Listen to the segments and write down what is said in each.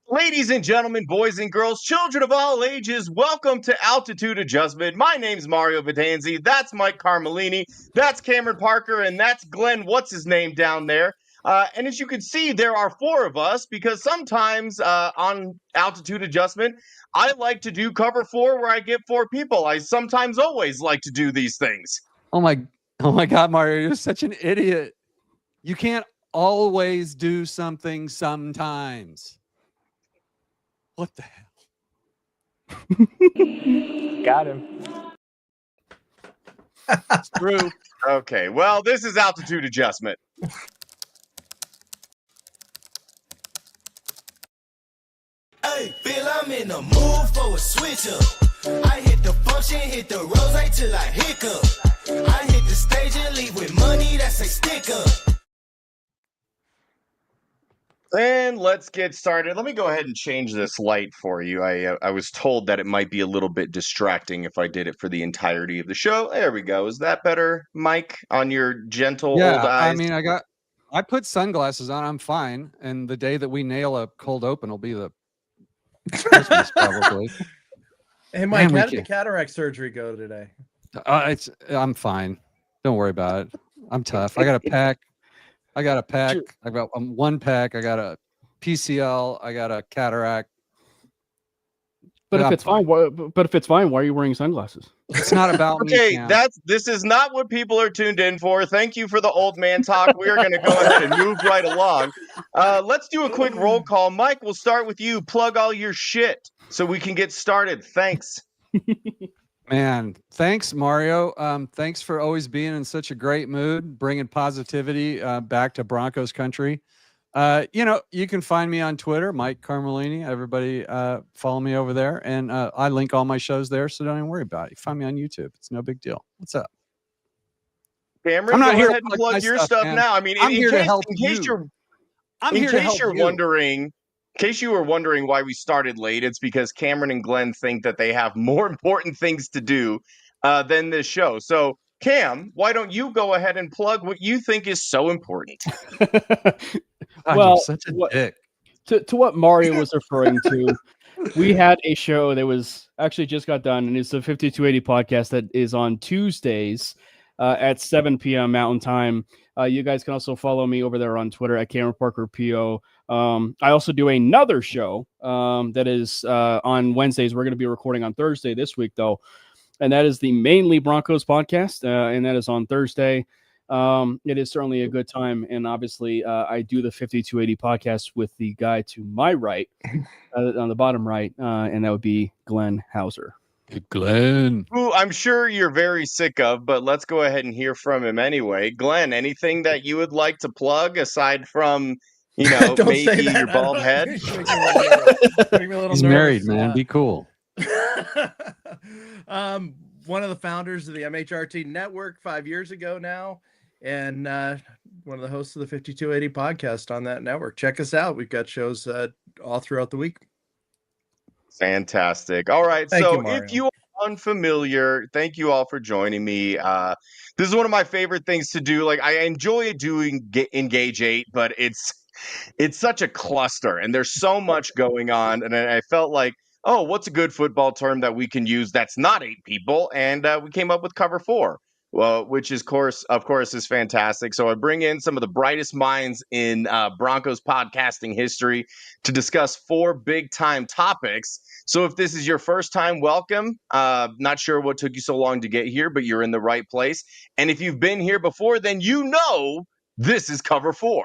Ladies and gentlemen, boys and girls, children of all ages, welcome to Altitude Adjustment. My name's Mario Vidanzi. That's Mike Carmellini. That's Cameron Parker. And that's Glenn, what's his name down there. And as you can see, there are four of us because sometimes on Altitude Adjustment, I like to do cover four where I get four people. I sometimes always like to do these things. Oh my God, Mario, you're such an idiot. You can't always do something sometimes. What the hell? Got him. It's true. Okay, well, this is Altitude Adjustment. Hey, feel I'm in the mood for a switch up. I hit the function, hit the rose till I hiccup. I hit the stage and leave with money that's a stick up. And let's get started. Let me go ahead and change this light for you. I was told that it might be a little bit distracting if I did it for the entirety of the show. There we go. Is that better, Mike, on your gentle old eyes? I mean, I put sunglasses on. I'm fine. And the day that we nail a cold open will be the Christmas probably. Hey, Mike, Man, how did the cataract surgery go today? I'm fine. Don't worry about it. I'm tough. I got a pack. I got one pack. I got a PCL. I got a cataract. But if it's fine, why are you wearing sunglasses? It's not about me. Okay, this is not what people are tuned in for. Thank you for the old man talk. We are going to go ahead and move right along. Let's do a quick roll call. Mike, we'll start with you. Plug all your shit so we can get started. Thanks. Man, thanks, Mario. Thanks for always being in such a great mood, bringing positivity back to Broncos country. You can find me on Twitter, Mike Carmellini. Everybody follow me over there. And I link all my shows there, so don't even worry about it. You find me on YouTube. It's no big deal. What's up? Cameron, I'm not go here ahead and plug your stuff now. I mean, I'm here to help in case you. In case you were wondering why we started late, it's because Cameron and Glenn think that they have more important things to do than this show. So, Cam, why don't you go ahead and plug what you think is so important? Well, you're such a dick. To what Mario was referring to, we had a show that was actually just got done, and it's the 5280 podcast that is on Tuesdays at 7 p.m. Mountain Time. You guys can also follow me over there on Twitter at Cameron Parker PO. I also do another show that is on Wednesdays. We're going to be recording on Thursday this week, though, and that is the Mainly Broncos podcast, and that is on Thursday. It is certainly a good time, and obviously I do the 5280 podcast with the guy to my right, on the bottom right, and that would be Glenn Hauser. Glenn, who I'm sure you're very sick of, but let's go ahead and hear from him anyway. Glenn, anything that you would like to plug aside from, maybe your bald head? He's married, man. Be cool. One of the founders of the MHRT network 5 years ago now, and one of the hosts of the 5280 podcast on that network. Check us out. We've got shows all throughout the week. Fantastic. All right. If you are unfamiliar, thank you all for joining me. This is one of my favorite things to do. Like, I enjoy doing Engage 8, but it's such a cluster and there's so much going on. And I felt like, oh, what's a good football term that we can use that's not 8 people? And we came up with cover 4. Well, which is of course is fantastic. So I bring in some of the brightest minds in Broncos podcasting history to discuss 4 big time topics. So if this is your first time, welcome. Not sure what took you so long to get here, but you're in the right place. And if you've been here before, then you know this is cover 4.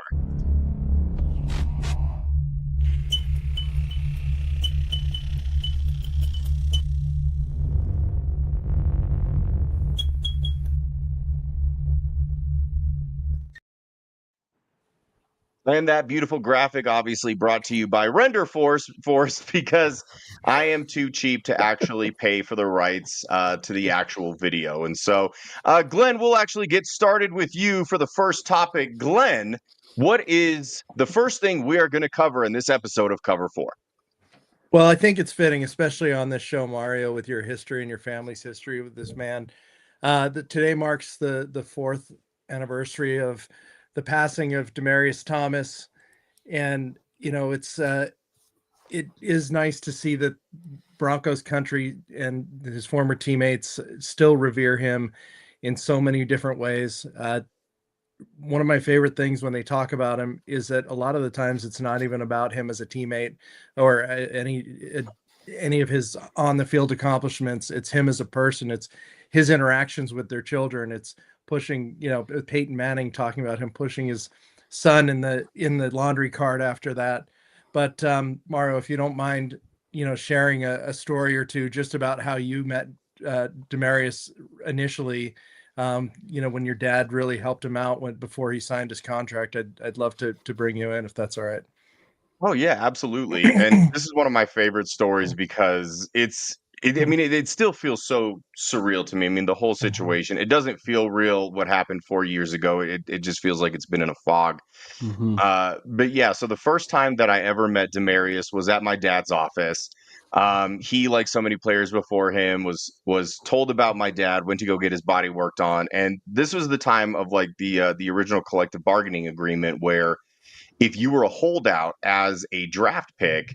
And that beautiful graphic obviously brought to you by Render Force because I am too cheap to actually pay for the rights to the actual video. And so, Glenn, we'll actually get started with you for the first topic. Glenn, what is the first thing we are going to cover in this episode of Cover 4? Well, I think it's fitting, especially on this show, Mario, with your history and your family's history with this man. Today marks the 4th anniversary of the passing of Demaryius Thomas. And, it's it is nice to see that Broncos country and his former teammates still revere him in so many different ways. One of my favorite things when they talk about him is that a lot of the times it's not even about him as a teammate or any of his on the field accomplishments. It's him as a person. It's his interactions with their children. It's pushing, Peyton Manning talking about him pushing his son in the laundry cart after that. But Mario, if you don't mind, sharing a story or two just about how you met Demaryius initially, when your dad really helped him out before he signed his contract, I'd love to bring you in if that's all right. Oh yeah, absolutely. And this is one of my favorite stories because it still feels so surreal to me. I mean, the whole situation, it doesn't feel real what happened 4 years ago. It just feels like it's been in a fog. Mm-hmm. But yeah, so the first time that I ever met Demaryius was at my dad's office. He, like so many players before him, was told about my dad, went to go get his body worked on, and this was the time of like the original collective bargaining agreement where if you were a holdout as a draft pick,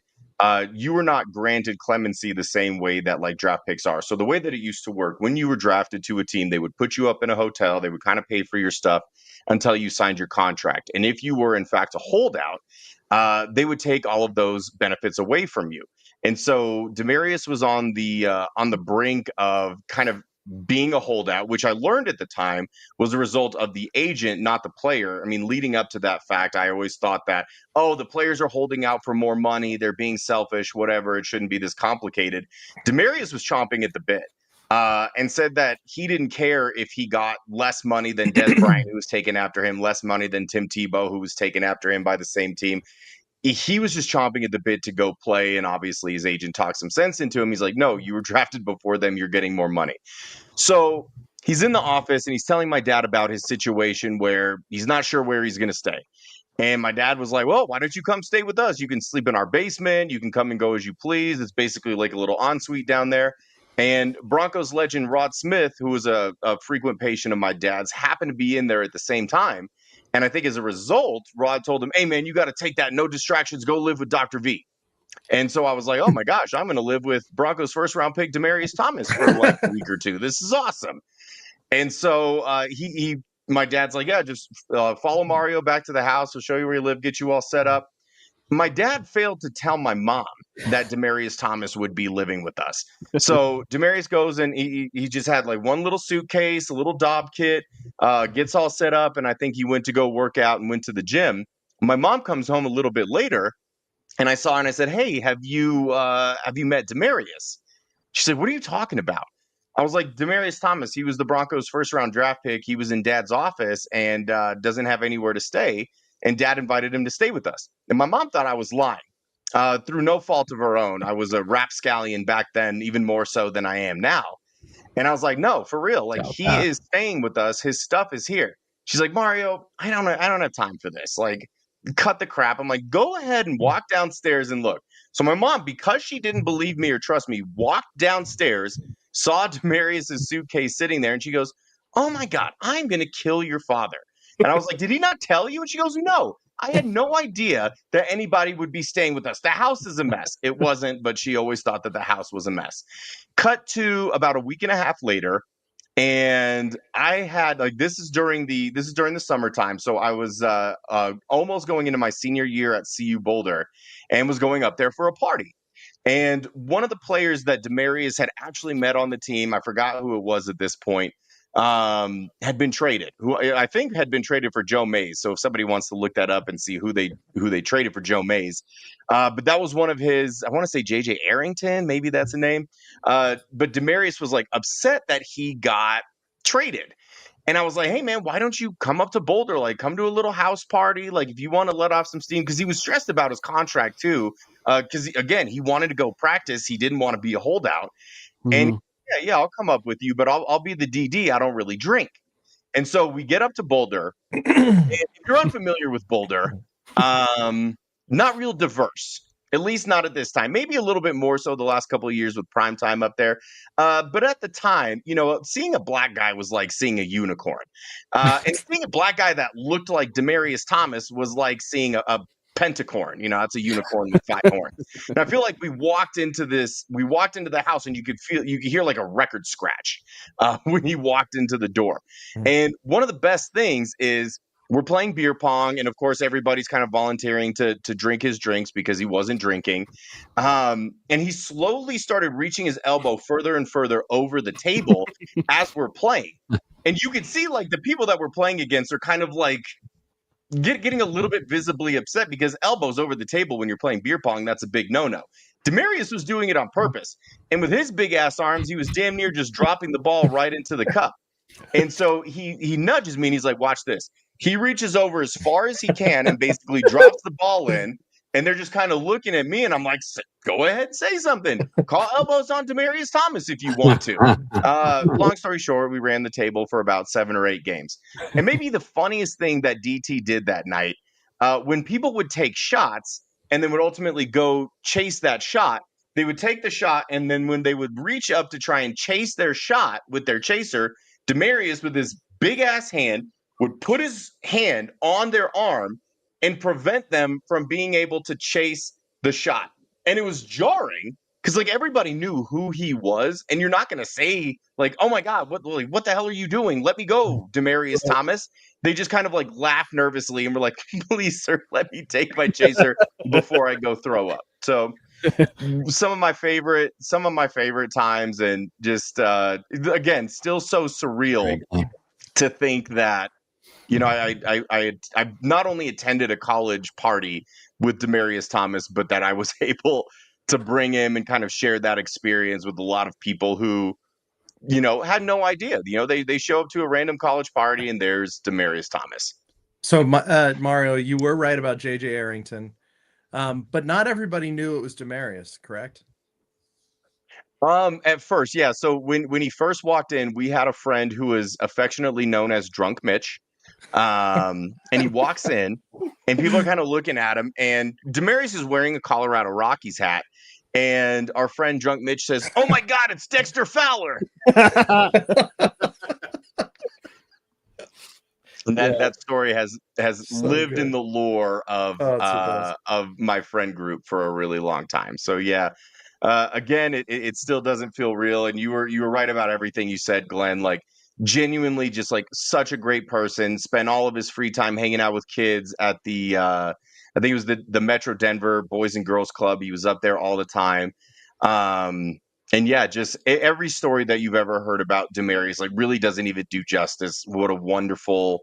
you were not granted clemency the same way that like draft picks are. So the way that it used to work, when you were drafted to a team, they would put you up in a hotel, they would kind of pay for your stuff until you signed your contract. And if you were in fact a holdout, they would take all of those benefits away from you. And so Demaryius was on the brink of kind of being a holdout, which I learned at the time was a result of the agent, not the player. I mean, leading up to that fact, I always thought that, oh, the players are holding out for more money, they're being selfish, whatever, it shouldn't be this complicated. Demaryius was chomping at the bit. And said that he didn't care if he got less money than Des Bryant, who was taken after him, less money than Tim Tebow, who was taken after him by the same team. He was just chomping at the bit to go play, and obviously his agent talked some sense into him. He's like, no, you were drafted before them, you're getting more money. So he's in the office and he's telling my dad about his situation where he's not sure where he's going to stay. And my dad was like, well, why don't you come stay with us? You can sleep in our basement. You can come and go as you please. It's basically like a little ensuite down there. And Broncos legend Rod Smith, who was a frequent patient of my dad's, happened to be in there at the same time. And I think as a result, Rod told him, hey, man, you got to take that. No distractions. Go live with Dr. V. And so I was like, oh, my gosh, I'm going to live with Broncos first round pick Demaryius Thomas for like a week or two. This is awesome. And so my dad's like, yeah, just follow Mario back to the house. He'll show you where you live, get you all set up. My dad failed to tell my mom that Demaryius Thomas would be living with us. So Demaryius goes and he just had like one little suitcase, a little Dob kit, gets all set up. And I think he went to go work out and went to the gym. My mom comes home a little bit later and I saw her and I said, hey, have you met Demaryius? She said, what are you talking about? I was like, Demaryius Thomas, he was the Broncos' first round draft pick. He was in Dad's office and doesn't have anywhere to stay. And Dad invited him to stay with us. And my mom thought I was lying through no fault of her own. I was a rapscallion back then, even more so than I am now. And I was like, no, for real. Like, he is staying with us. His stuff is here. She's like, Mario, I don't have time for this. Like, cut the crap. I'm like, go ahead and walk downstairs and look. So my mom, because she didn't believe me or trust me, walked downstairs, saw Demaryius' suitcase sitting there, and she goes, oh my God, I'm going to kill your father. And I was like, did he not tell you? And she goes, no, I had no idea that anybody would be staying with us. The house is a mess. It wasn't, but she always thought that the house was a mess. Cut to about a week and a half later. And I had like this is during the summertime, so I was almost going into my senior year at CU Boulder, and was going up there for a party. And one of the players that Demaryius had actually met on the team, I forgot who it was at this point, had been traded. Who I think had been traded for Joe Mays. So if somebody wants to look that up and see who they traded for Joe Mays, but that was one of his. I want to say JJ Arrington, maybe that's the name. But Demaryius was like upset that he got traded. And I was like, hey, man, why don't you come up to Boulder? Like, come to a little house party. Like, if you want to let off some steam, because he was stressed about his contract, too. Because, again, he wanted to go practice. He didn't want to be a holdout. Mm-hmm. And yeah, I'll come up with you, but I'll be the DD. I don't really drink. And so we get up to Boulder. And if you're unfamiliar with Boulder, not real diverse. At least not at this time. Maybe a little bit more so the last couple of years with prime time up there. But at the time, seeing a black guy was like seeing a unicorn. And seeing a black guy that looked like Demaryius Thomas was like seeing a pentacorn. You know, that's a unicorn with 5 horns. And I feel like we walked into the house and you could hear like a record scratch when he walked into the door. And one of the best things is we're playing beer pong, and of course everybody's kind of volunteering to drink his drinks because he wasn't drinking. And he slowly started reaching his elbow further and further over the table as we're playing. And you could see like the people that we're playing against are kind of like getting a little bit visibly upset because elbows over the table when you're playing beer pong, that's a big no-no. Demarius was doing it on purpose. And with his big ass arms, he was damn near just dropping the ball right into the cup. And so he nudges me and he's like, watch this. He reaches over as far as he can and basically drops the ball in. And they're just kind of looking at me, and I'm like, go ahead and say something. Call elbows on Demarius Thomas if you want to. Long story short, we ran the table for about 7 or 8 games. And maybe the funniest thing that DT did that night, when people would take shots and then would ultimately go chase that shot, they would take the shot, and then when they would reach up to try and chase their shot with their chaser, Demarius, with his big-ass hand, would put his hand on their arm and prevent them from being able to chase the shot. And it was jarring because like everybody knew who he was, and you're not going to say like, oh my God, what the hell are you doing? Let me go, Demarius Thomas. They just kind of like laugh nervously and were like, please, sir, let me take my chaser before I go throw up. So some of my favorite times, and just again, still so surreal to think that, you know, I not only attended a college party with Demarius Thomas, but that I was able to bring him and kind of share that experience with a lot of people who, you know, had no idea. You know, they show up to a random college party and there's Demarius Thomas. So Mario, you were right about JJ Arrington, but not everybody knew it was Demarius, correct? At first, yeah. So when he first walked in, we had a friend who was affectionately known as Drunk Mitch. And he walks in and people are kind of looking at him, and Demarius is wearing a Colorado Rockies hat, and our friend Drunk Mitch says, oh my God, it's Dexter Fowler. And that story has so lived in the lore of my friend group for a really long time. So yeah, again, it still doesn't feel real. And you were right about everything you said, Glenn. Like, genuinely just like such a great person. Spent all of his free time hanging out with kids at the I think it was the Metro Denver Boys and Girls Club. He was up there all the time. And yeah, just every story that you've ever heard about Demarius like really doesn't even do justice what a wonderful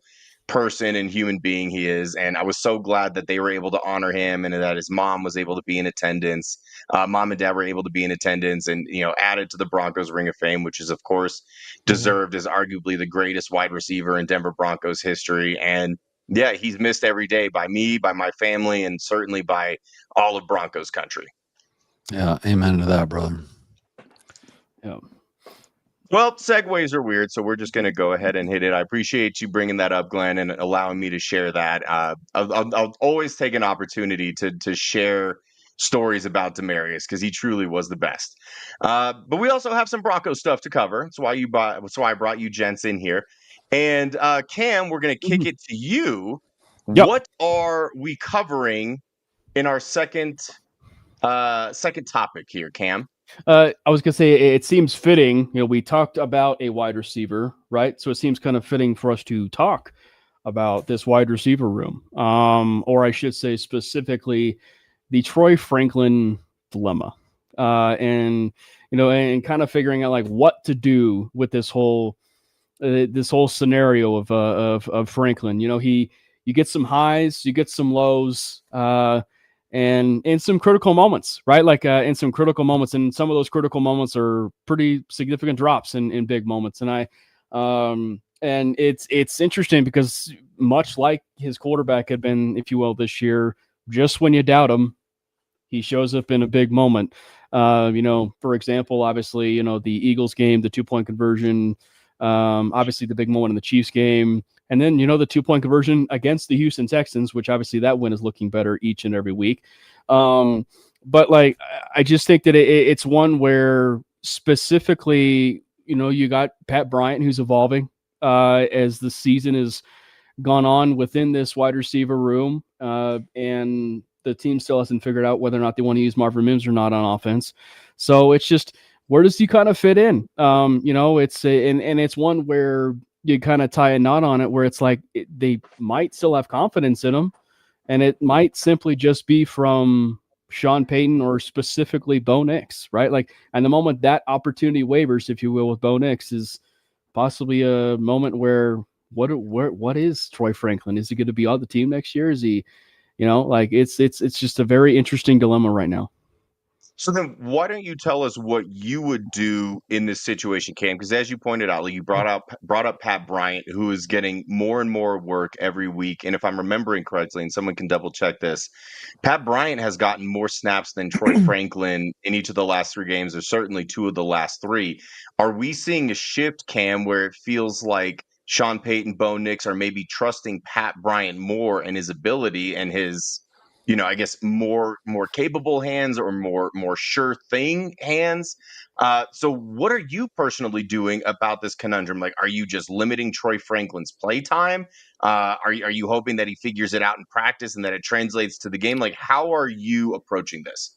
person and human being he is. And I was so glad that they were able to honor him, and that his mom was able to be in attendance. Mom and dad were able to be in attendance, and, you know, added to the Broncos Ring of Fame, which is of course deserved as arguably the greatest wide receiver in Denver Broncos history. And yeah, he's missed every day by me, by my family, and certainly by all of Broncos country. Yeah, amen to that, brother. Yeah. Well, segues are weird, so we're just going to go ahead and hit it. I appreciate you bringing that up, Glenn, and allowing me to share that. I'll always take an opportunity to share stories about Demarius because he truly was the best. But we also have some Broncos stuff to cover. That's why I brought you gents in here. And Cam, we're going to kick it to you. Yep. What are we covering in our second topic here, Cam? I was gonna say it seems fitting. You know, we talked about a wide receiver, right? So it seems kind of fitting for us to talk about this wide receiver room, or I should say specifically the Troy Franklin dilemma, and you know, and kind of figuring out like what to do with this whole scenario of Franklin. You know, you get some highs, you get some lows. And in some critical moments, right? Like in some critical moments, and some of those critical moments are pretty significant drops in big moments. And and it's interesting because much like his quarterback had been, if you will, this year, just when you doubt him, he shows up in a big moment. You know, for example, obviously, you know, the Eagles game, the 2-point conversion, obviously the big moment in the Chiefs game. And then, you know, the 2-point conversion against the Houston Texans, which obviously that win is looking better each and every week. But like, I just think that it's one where specifically, you know, you got Pat Bryant, who's evolving as the season is gone on within this wide receiver room, and the team still hasn't figured out whether or not they want to use Marvin Mims or not on offense. So it's just, where does he kind of fit in? It's and it's one where you kind of tie a knot on it, where it's like they might still have confidence in him, and it might simply just be from Sean Payton or specifically Bo Nix, right? Like, and the moment that opportunity wavers, if you will, with Bo Nix, is possibly a moment where what is Troy Franklin? Is he going to be on the team next year? Is he, it's just a very interesting dilemma right now. So then why don't you tell us what you would do in this situation, Cam? Because as you pointed out, like you brought up Pat Bryant, who is getting more and more work every week. And if I'm remembering correctly, and someone can double check this, Pat Bryant has gotten more snaps than Troy Franklin in each of the last 3 games, or certainly 2 of the last 3. Are we seeing a shift, Cam, where it feels like Sean Payton, Bo Nix are maybe trusting Pat Bryant more and his ability and his, I guess more capable hands, or more sure thing hands? So what are you personally doing about this conundrum? Like, are you just limiting Troy Franklin's play time? Are you hoping that he figures it out in practice and that it translates to the game? Like, how are you approaching this?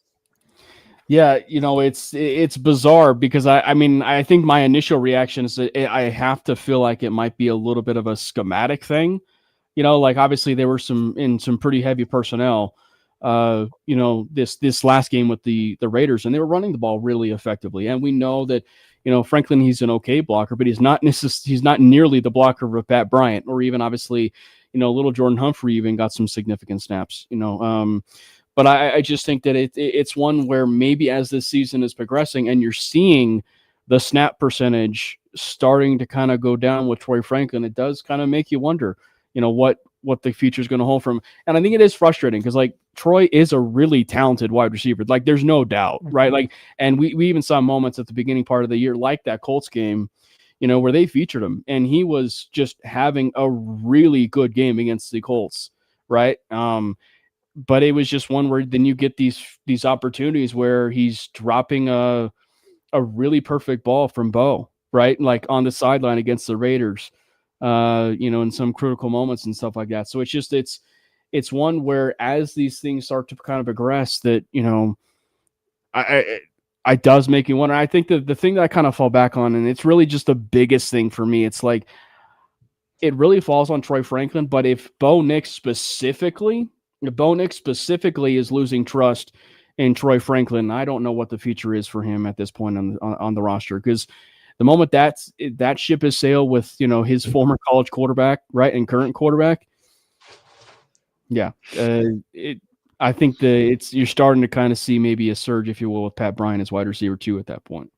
Yeah, it's bizarre, because I think my initial reaction is that I have to feel like it might be a little bit of a schematic thing. Like, obviously there were some pretty heavy personnel, this last game with the Raiders, and they were running the ball really effectively. And we know that, Franklin, he's an okay blocker, but he's not nearly the blocker of Pat Bryant, or even obviously, little Jordan Humphrey even got some significant snaps, but I just think that it's one where maybe as this season is progressing and you're seeing the snap percentage starting to kind of go down with Troy Franklin, it does kind of make you wonder, what the future is going to hold for him. And I think it is frustrating, because like Troy is a really talented wide receiver. Like, there's no doubt, right? Like, and we even saw moments at the beginning part of the year, like that Colts game, where they featured him, and he was just having a really good game against the Colts, right? But it was just one where then you get these opportunities where he's dropping a really perfect ball from Bo, right? Like on the sideline against the Raiders, in some critical moments and stuff like that. So it's one where, as these things start to kind of progress, that, I does make you wonder. I think the thing that I kind of fall back on, and it's really just the biggest thing for me, it's like, it really falls on Troy Franklin. But if Bo Nix specifically is losing trust in Troy Franklin, I don't know what the future is for him at this point on the roster, because the moment that ship has sailed with, his former college quarterback, right, and current quarterback, yeah, I think you're starting to kind of see maybe a surge, if you will, with Pat Bryant as wide receiver 2 at that point.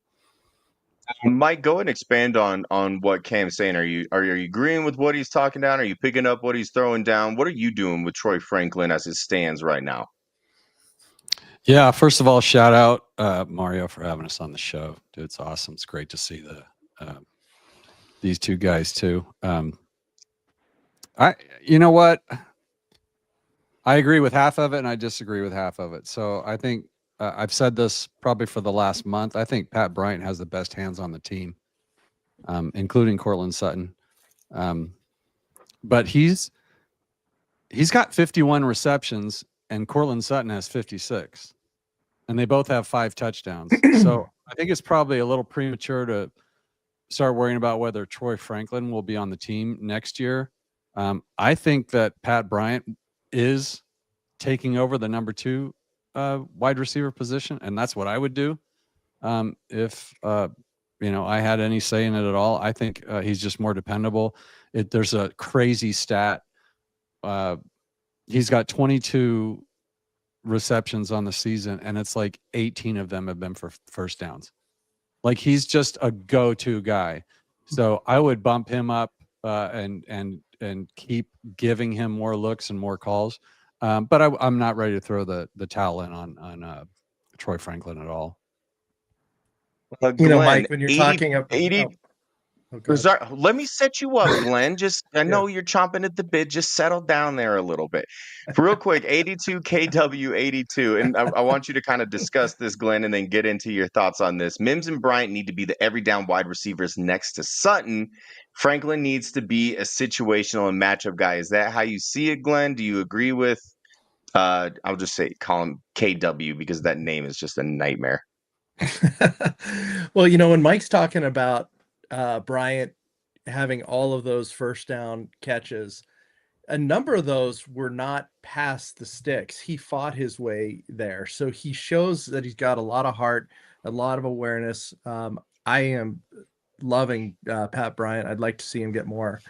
Mike, go and expand on what Cam's saying. Are you agreeing with what he's talking down? Are you picking up what he's throwing down? What are you doing with Troy Franklin as it stands right now? Yeah, first of all, shout out Mario for having us on the show. Dude, it's awesome. It's great to see these 2 guys too. You know what? I agree with half of it, and I disagree with half of it. So I think I've said this probably for the last month. I think Pat Bryant has the best hands on the team, including Courtland Sutton. But he's got 51 receptions, and Courtland Sutton has 56, and they both have 5 touchdowns. So I think it's probably a little premature to start worrying about whether Troy Franklin will be on the team next year. I think that Pat Bryant is taking over the number 2 wide receiver position, and that's what I would do if I had any say in it at all. I think he's just more dependable. There's a crazy stat. He's got 22 receptions on the season, and it's like 18 of them have been for first downs. Like, he's just a go-to guy. So I would bump him up and keep giving him more looks and more calls. But I'm not ready to throw the towel in on Troy Franklin at all. Glenn, Mike, when you're talking about Oh, God. Sorry, let me set you up, Glenn. Just I Yeah. know you're chomping at the bit. Just settle down there a little bit. Real quick, 82 KW 82. And I want you to kind of discuss this, Glenn, and then get into your thoughts on this. Mims and Bryant need to be the every down wide receivers next to Sutton. Franklin needs to be a situational and matchup guy. Is that how you see it, Glenn? Do you agree with I'll just say call him KW because that name is just a nightmare. Well, when Mike's talking about Bryant having all of those first down catches, a number of those were not past the sticks. He fought his way there. So he shows that he's got a lot of heart, a lot of awareness. I am loving Pat Bryant. I'd like to see him get more.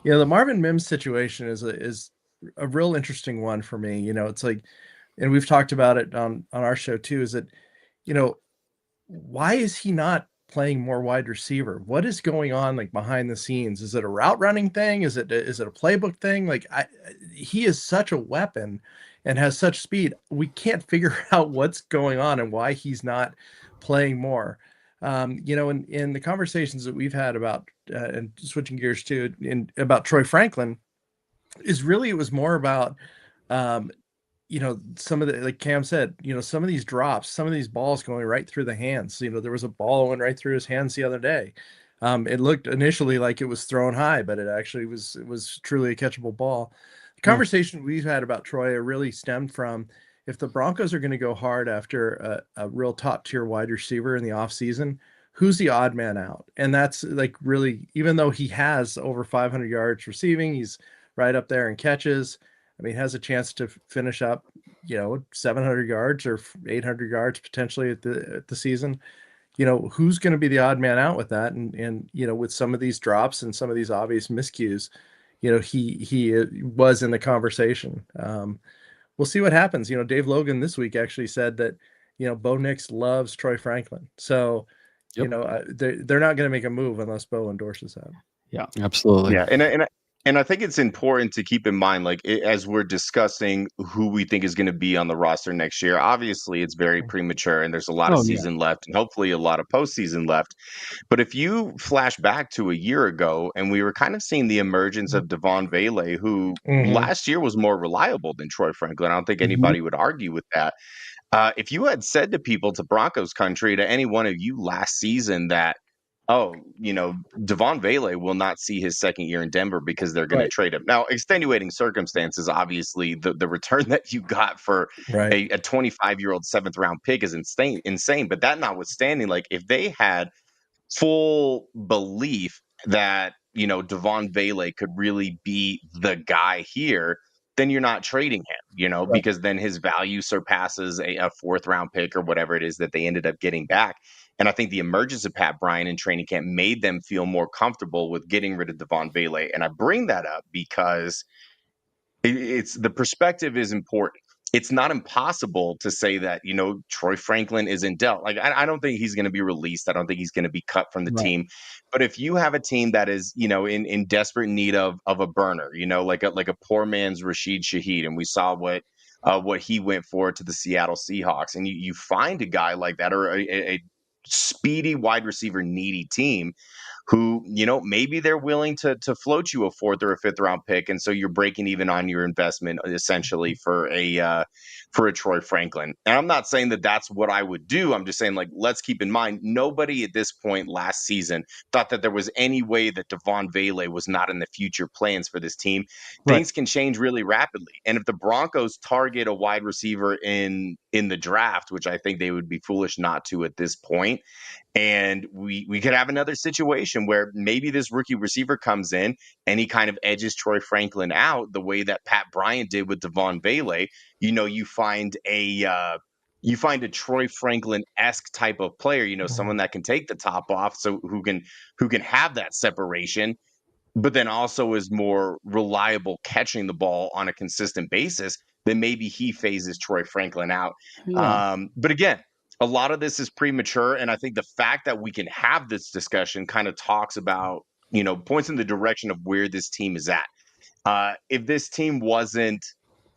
The Marvin Mims situation is a real interesting one for me. It's like, and we've talked about it on our show too, is that, why is he not playing more wide receiver? What is going on like behind the scenes? Is it a route running thing? Is it a playbook thing? Like he is such a weapon and has such speed. We can't figure out what's going on and why he's not playing more. In the conversations that we've had about and switching gears to about Troy Franklin, it was more about some of the, like Cam said, some of these drops, some of these balls going right through the hands. There was a ball went right through his hands the other day. It looked initially like it was thrown high, but it actually was truly a catchable ball. The conversation we've had about Troy really stemmed from, if the Broncos are going to go hard after a real top tier wide receiver in the offseason, who's the odd man out? And that's like really, even though he has over 500 yards receiving, he's right up there in catches. I mean, has a chance to finish up, 700 yards or 800 yards potentially at the season. Who's going to be the odd man out with that? And with some of these drops and some of these obvious miscues, he was in the conversation. We'll see what happens. Dave Logan this week actually said that, Bo Nix loves Troy Franklin. So, they're not going to make a move unless Bo endorses that. Yeah, absolutely. Yeah. And I think it's important to keep in mind, like as we're discussing who we think is going to be on the roster next year, obviously it's very premature and there's a lot of season left and hopefully a lot of postseason left. But if you flash back to a year ago and we were kind of seeing the emergence of Devon Vele, who last year was more reliable than Troy Franklin. I don't think anybody would argue with that. If you had said to people, to Broncos country, to any one of you last season that, Devon Vele will not see his second year in Denver because they're going to trade him. Now, extenuating circumstances, obviously, the return that you got for a 25-year-old seventh round pick is insane. But that notwithstanding, like if they had full belief that, Devon Vele could really be the guy here, then you're not trading him, because then his value surpasses a fourth round pick or whatever it is that they ended up getting back. And I think the emergence of Pat Bryant in training camp made them feel more comfortable with getting rid of Devon Vele. And I bring that up because it's the perspective is important. It's not impossible to say that, Troy Franklin isn't dealt. Like, I don't think he's going to be released. I don't think he's going to be cut from the team. But if you have a team that is, in desperate need of a burner, like a poor man's Rashid Shaheed, and we saw what he went for to the Seattle Seahawks, and you find a guy like that or a speedy wide receiver needy team who, maybe they're willing to float you a fourth or a fifth round pick. And so you're breaking even on your investment essentially for a Troy Franklin. And I'm not saying that that's what I would do. I'm just saying, like, let's keep in mind, nobody at this point last season thought that there was any way that Devon Vele was not in the future plans for this team. Things can change really rapidly. And if the Broncos target a wide receiver in the draft, which I think they would be foolish not to at this point, and we could have another situation where maybe this rookie receiver comes in and he kind of edges Troy Franklin out the way that Pat Bryant did with Devon Vele. You find a Troy Franklin-esque type of player, someone that can take the top off, so who can have that separation, but then also is more reliable catching the ball on a consistent basis. Then maybe he phases Troy Franklin out. But again, a lot of this is premature. And I think the fact that we can have this discussion kind of talks about, points in the direction of where this team is at. If this team wasn't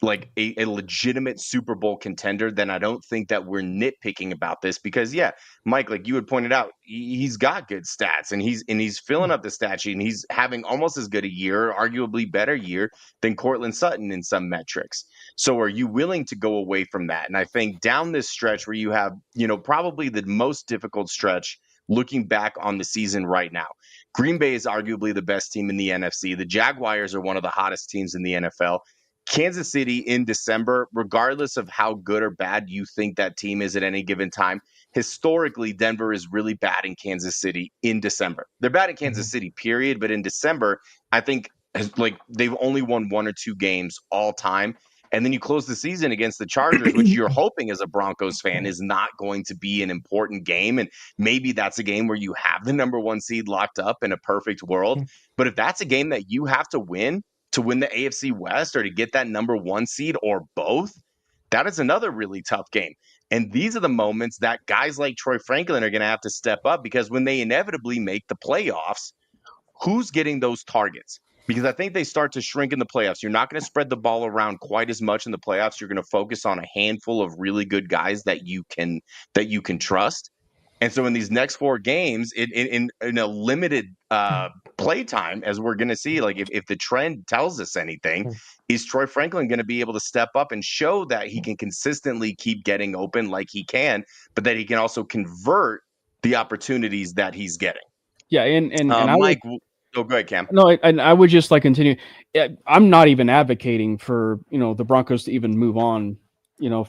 like a legitimate Super Bowl contender, then I don't think that we're nitpicking about this because yeah, Mike, like you had pointed out, he's got good stats and he's filling up the stat sheet and he's having almost as good a year, arguably better year than Cortland Sutton in some metrics. So are you willing to go away from that? And I think down this stretch where you have, probably the most difficult stretch looking back on the season right now. Green Bay is arguably the best team in the NFC. The Jaguars are one of the hottest teams in the NFL. Kansas City in December, regardless of how good or bad you think that team is at any given time, historically, Denver is really bad in Kansas City in December. They're bad in Kansas City, period. But in December, I think like they've only won 1 or 2 games all time. And then you close the season against the Chargers, which you're hoping as a Broncos fan is not going to be an important game. And maybe that's a game where you have the number 1 seed locked up in a perfect world. But if that's a game that you have to win the AFC West or to get that number 1 seed or both, that is another really tough game. And these are the moments that guys like Troy Franklin are going to have to step up because when they inevitably make the playoffs, who's getting those targets? Because I think they start to shrink in the playoffs. You're not going to spread the ball around quite as much in the playoffs. You're going to focus on a handful of really good guys that you can trust. And so in these next 4 games, in a limited play time, as we're going to see, like if the trend tells us anything, is Troy Franklin going to be able to step up and show that he can consistently keep getting open like he can, but that he can also convert the opportunities that he's getting? Yeah, and I Mike, go ahead, Cam. No, and I would just like continue. I'm not even advocating for the Broncos to even move on,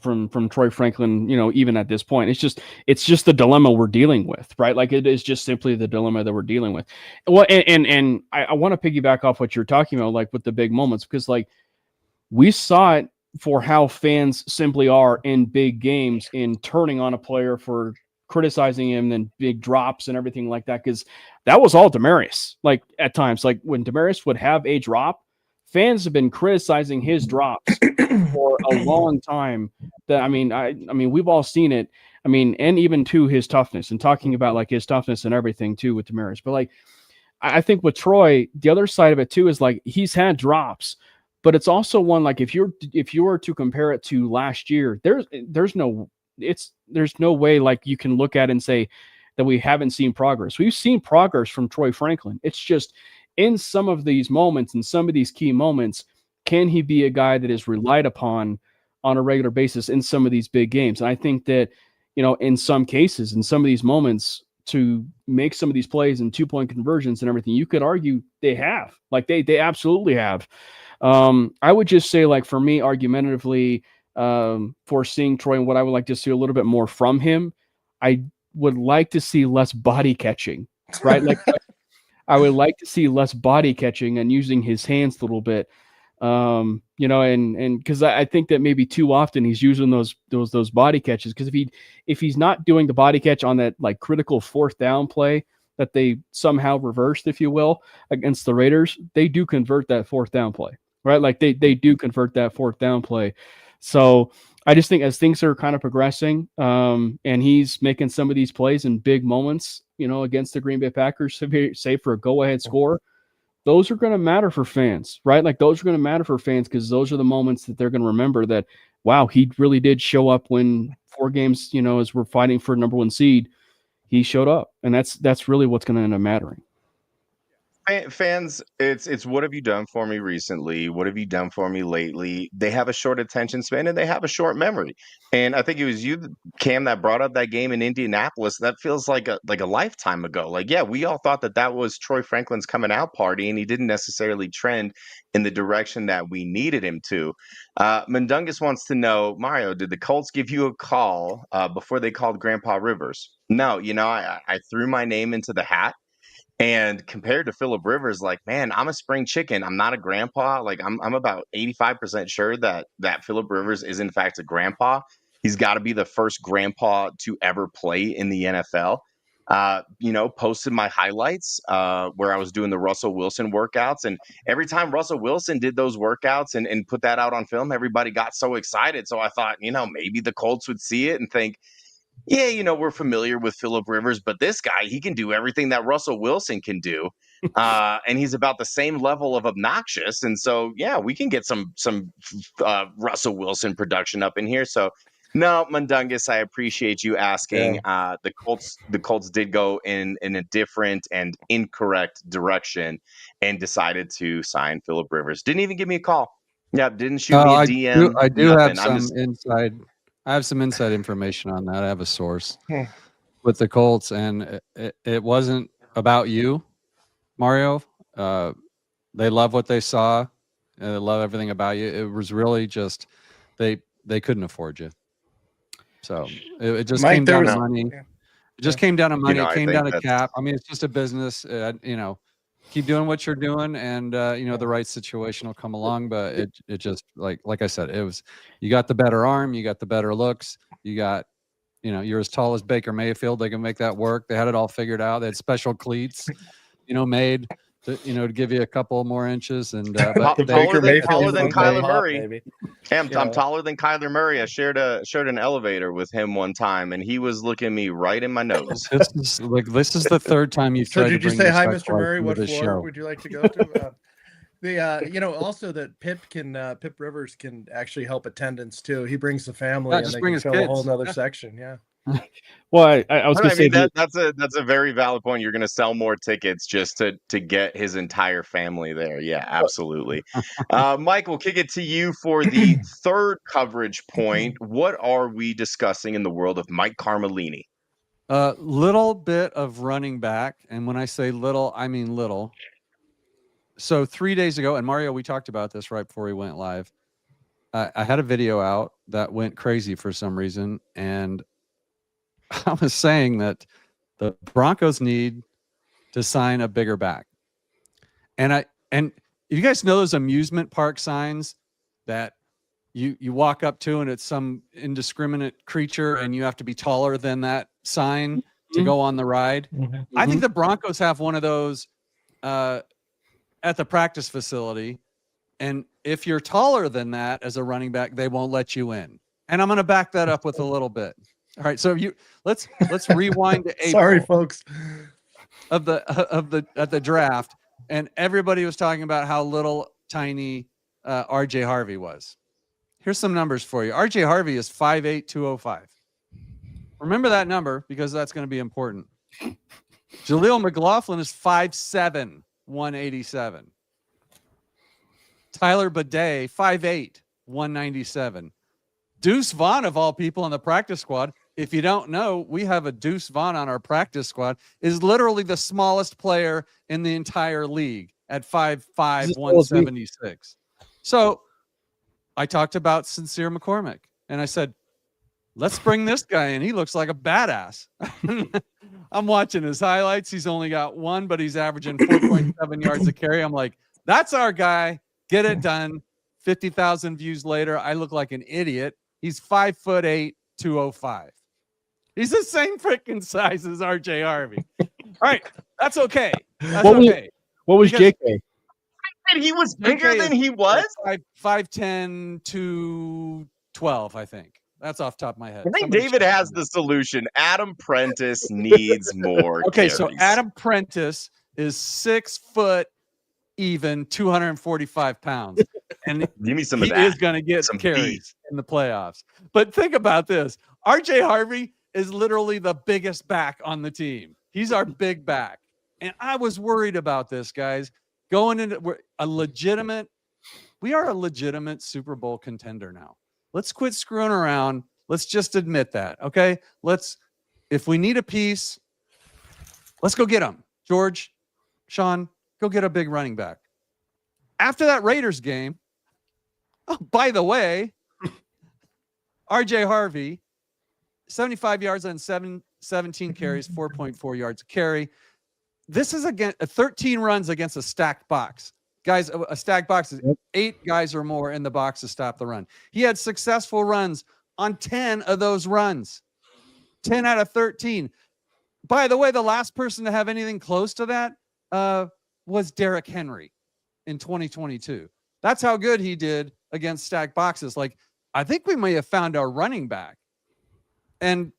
from Troy Franklin, even at this point. It's just the dilemma we're dealing with, right? Like it is just simply the dilemma that we're dealing with. Well, and I want to piggyback off what you're talking about, like with the big moments, because like we saw it for how fans simply are in big games in turning on a player for criticizing him, then big drops and everything like that, because that was all Demaryius. Like at times, like when Demaryius would have a drop, fans have been criticizing his drops for a long time. That I mean, we've all seen it. I mean, and even to his toughness and talking about like his toughness and everything too with Demaryius. But like, I think with Troy, the other side of it too is like he's had drops, but it's also one like if you were to compare it to last year, there's no way like you can look at it and say that we haven't seen progress. We've seen progress from Troy Franklin. It's just in some of these moments and some of these key moments, can he be a guy that is relied upon on a regular basis in some of these big games? And I think that, in some cases, in some of these moments, to make some of these plays and 2-point conversions and everything, you could argue they have. Like they absolutely have. I would just say, like, for me, argumentatively, for seeing Troy and what I would like to see a little bit more from him, I would like to see less body catching, right? Like I would like to see less body catching and using his hands a little bit. And because I think that maybe too often he's using those body catches, because if he's not doing the body catch on that like critical 4th down play that they somehow reversed, if you will, against the Raiders, they do convert that 4th down play, right? Like they do convert that 4th down play. So I just think as things are kind of progressing, and he's making some of these plays in big moments, against the Green Bay Packers, say for a go-ahead score, those are going to matter for fans, right? Like those are going to matter for fans because those are the moments that they're going to remember that, wow, he really did show up when 4 games, as we're fighting for number 1 seed, he showed up. And that's really what's going to end up mattering. Fans, it's what have you done for me recently? What have you done for me lately? They have a short attention span and they have a short memory. And I think it was you, Cam, that brought up that game in Indianapolis. That feels like a lifetime ago. Like, yeah, we all thought that was Troy Franklin's coming out party, and he didn't necessarily trend in the direction that we needed him to. Mundungus wants to know, Mario, did the Colts give you a call before they called Grandpa Rivers? No, I threw my name into the hat. And compared to Phillip Rivers, like, man, I'm a spring chicken. I'm not a grandpa. Like, I'm about 85% sure that Phillip Rivers is in fact a grandpa. He's got to be the first grandpa to ever play in the NFL. Posted my highlights where I was doing the Russell Wilson workouts. And every time Russell Wilson did those workouts and put that out on film, everybody got so excited. So I thought, maybe the Colts would see it and think, yeah, we're familiar with Phillip Rivers, but this guy, he can do everything that Russell Wilson can do. and he's about the same level of obnoxious. And so, yeah, we can get some Russell Wilson production up in here. So, no, Mundungus, I appreciate you asking. The Colts did go in a different and incorrect direction and decided to sign Phillip Rivers. Didn't even give me a call. Yeah, didn't shoot me a DM. I do have nothing. some inside. I have some inside information on that. I have a source with the Colts, and it wasn't about you, Mario. They love what they saw. They love everything about you. It was really just they couldn't afford you. So it just came down to money. It just came down to money. It came down to cap. I mean, it's just a business. Keep doing what you're doing, and the right situation will come along. But it just like I said, it was, you got the better arm, you got the better looks, you got, you're as tall as Baker Mayfield. They can make that work. They had it all figured out. They had special cleats, made to give you a couple more inches. And taller than Kyler Murray. I'm taller than Kyler Murray. I shared an elevator with him one time, and he was looking me right in my nose. This is the third time you've tried to bring. Did you say hi, Mr. Murray? What floor would you like to go to? Also that Pip Rivers can actually help attendance too. He brings the family, and they can fill a whole other section. Yeah. Well, I was going to say that's a very valid point. You're going to sell more tickets just to get his entire family there. Yeah, absolutely. Mike, we'll kick it to you for the third coverage point. What are we discussing in the world of Mike Carmellini? A little bit of running back, and when I say little, I mean little. So 3 days ago, and Mario, we talked about this right before we went live. I had a video out that went crazy for some reason, and I was saying that the Broncos need to sign a bigger back. And you guys know those amusement park signs that you walk up to and it's some indiscriminate creature and you have to be taller than that sign to go on the ride. I think the Broncos have one of those at the practice facility. And if you're taller than that as a running back, they won't let you in. And I'm going to back that up with a little bit. All right, so let's rewind to April. Sorry, folks. At the draft, and everybody was talking about how little tiny RJ Harvey was. Here's some numbers for you. RJ Harvey is 5'8", 205. Remember that number because that's going to be important. Jaleel McLaughlin is 5'7", 187. Tyler Bidet, 5'8", 197. Deuce Vaughn, of all people, on the practice squad. If you don't know, we have a Deuce Vaughn on our practice squad, is literally the smallest player in the entire league at 5'5", 176. So I talked about Sincere McCormick, and I said, let's bring this guy in. He looks like a badass. I'm watching his highlights. He's only got one, but he's averaging 4.7 yards a carry. I'm like, that's our guy. Get it done. 50,000 views later, I look like an idiot. He's 5'8", 205. He's the same freaking size as RJ Harvey. All right, that's okay. That's okay. What was JK? He was bigger than he was? 5'10", 212, I think. That's off the top of my head. I think David has the solution. Adam Prentice needs more carries. So Adam Prentice is 6 foot even, 245 pounds. And give me some of that. He is going to get some carries in the playoffs. But think about this. RJ Harvey is literally the biggest back on the team. He's our big back. And I was worried about this, guys. Going into we are a legitimate Super Bowl contender now. Let's quit screwing around. Let's just admit that. Okay. If we need a piece, let's go get him. George, Sean, go get a big running back. After that Raiders game, oh, by the way, RJ Harvey, 75 yards on 17 carries, 4.4 yards a carry. This is again 13 runs against a stacked box. Guys, a stacked box is 8 guys or more in the box to stop the run. He had successful runs on 10 of those runs. 10 out of 13. By the way, the last person to have anything close to that was Derrick Henry in 2022. That's how good he did against stacked boxes. Like, I think we may have found our running back. And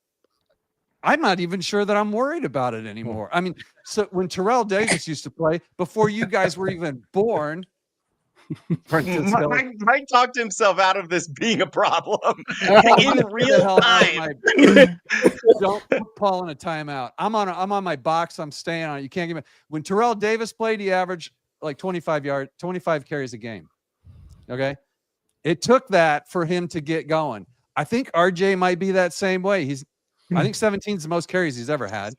I'm not even sure that I'm worried about it anymore. I mean, so when Terrell Davis used to play, before you guys were even born, Mike talked himself out of this being a problem in real time. Don't put Paul in a timeout. I'm on my box. I'm staying on it. You can't give me. When Terrell Davis played, he averaged like 25 carries a game. Okay. It took that for him to get going. I think RJ might be that same way. I think 17 is the most carries he's ever had.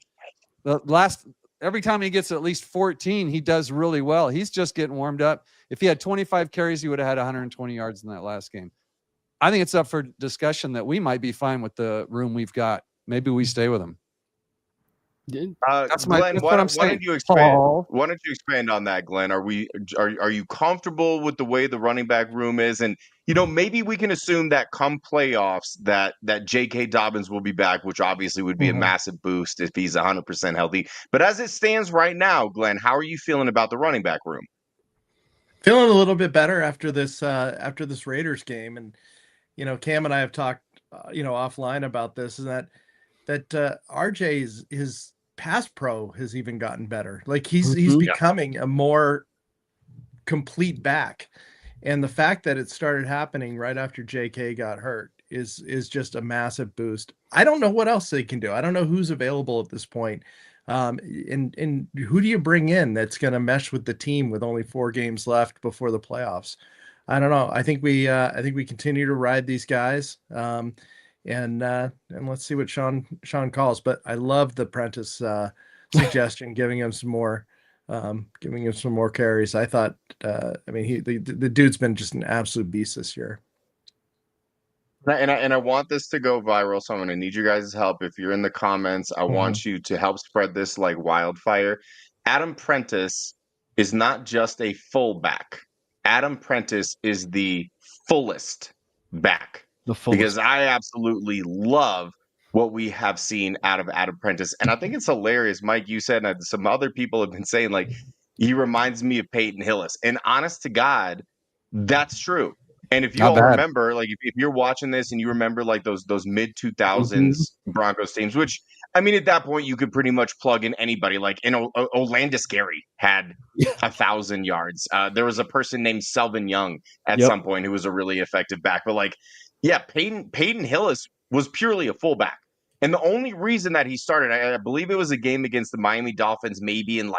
Every time he gets at least 14, he does really well. He's just getting warmed up. If he had 25 carries, he would have had 120 yards in that last game. I think it's up for discussion that we might be fine with the room we've got. Maybe we stay with him. Glenn, why don't you expand on that, Glenn? Are you comfortable with the way the running back room is? And maybe we can assume that come playoffs that J.K. Dobbins will be back, which obviously would be a massive boost if he's 100% healthy. But as it stands right now, Glenn, how are you feeling about the running back room? Feeling a little bit better after this Raiders game, and Cam and I have talked offline about this, and that RJ his pass pro has even gotten better. Like he's becoming a more complete back, and the fact that it started happening right after JK got hurt is just a massive boost. I don't know what else they can do. I don't know who's available at this point. And who do you bring in that's going to mesh with the team with only 4 games left before the playoffs? I don't know. I think we continue to ride these guys. And let's see what Sean calls. But I love the Prentice suggestion, giving him some more carries. I thought, the dude's been just an absolute beast this year. And I want this to go viral, so I'm going to need you guys' help. If you're in the comments, I want you to help spread this like wildfire. Adam Prentice is not just a fullback. Adam Prentice is the fullest back. Because I absolutely love what we have seen out of Adam Prentice. And I think it's hilarious. Mike, you said, and some other people have been saying, like, he reminds me of Peyton Hillis. And honest to God, that's true. And if you all remember, like, if you're watching this and you remember, like, those mid-2000s Broncos teams, which, I mean, at that point, you could pretty much plug in anybody. Like, Olandis Gary had 1,000 yards. There was a person named Selvin Young at some point who was a really effective back. But, like, yeah, Peyton Hillis was purely a fullback. And the only reason that he started, I believe it was a game against the Miami Dolphins, maybe in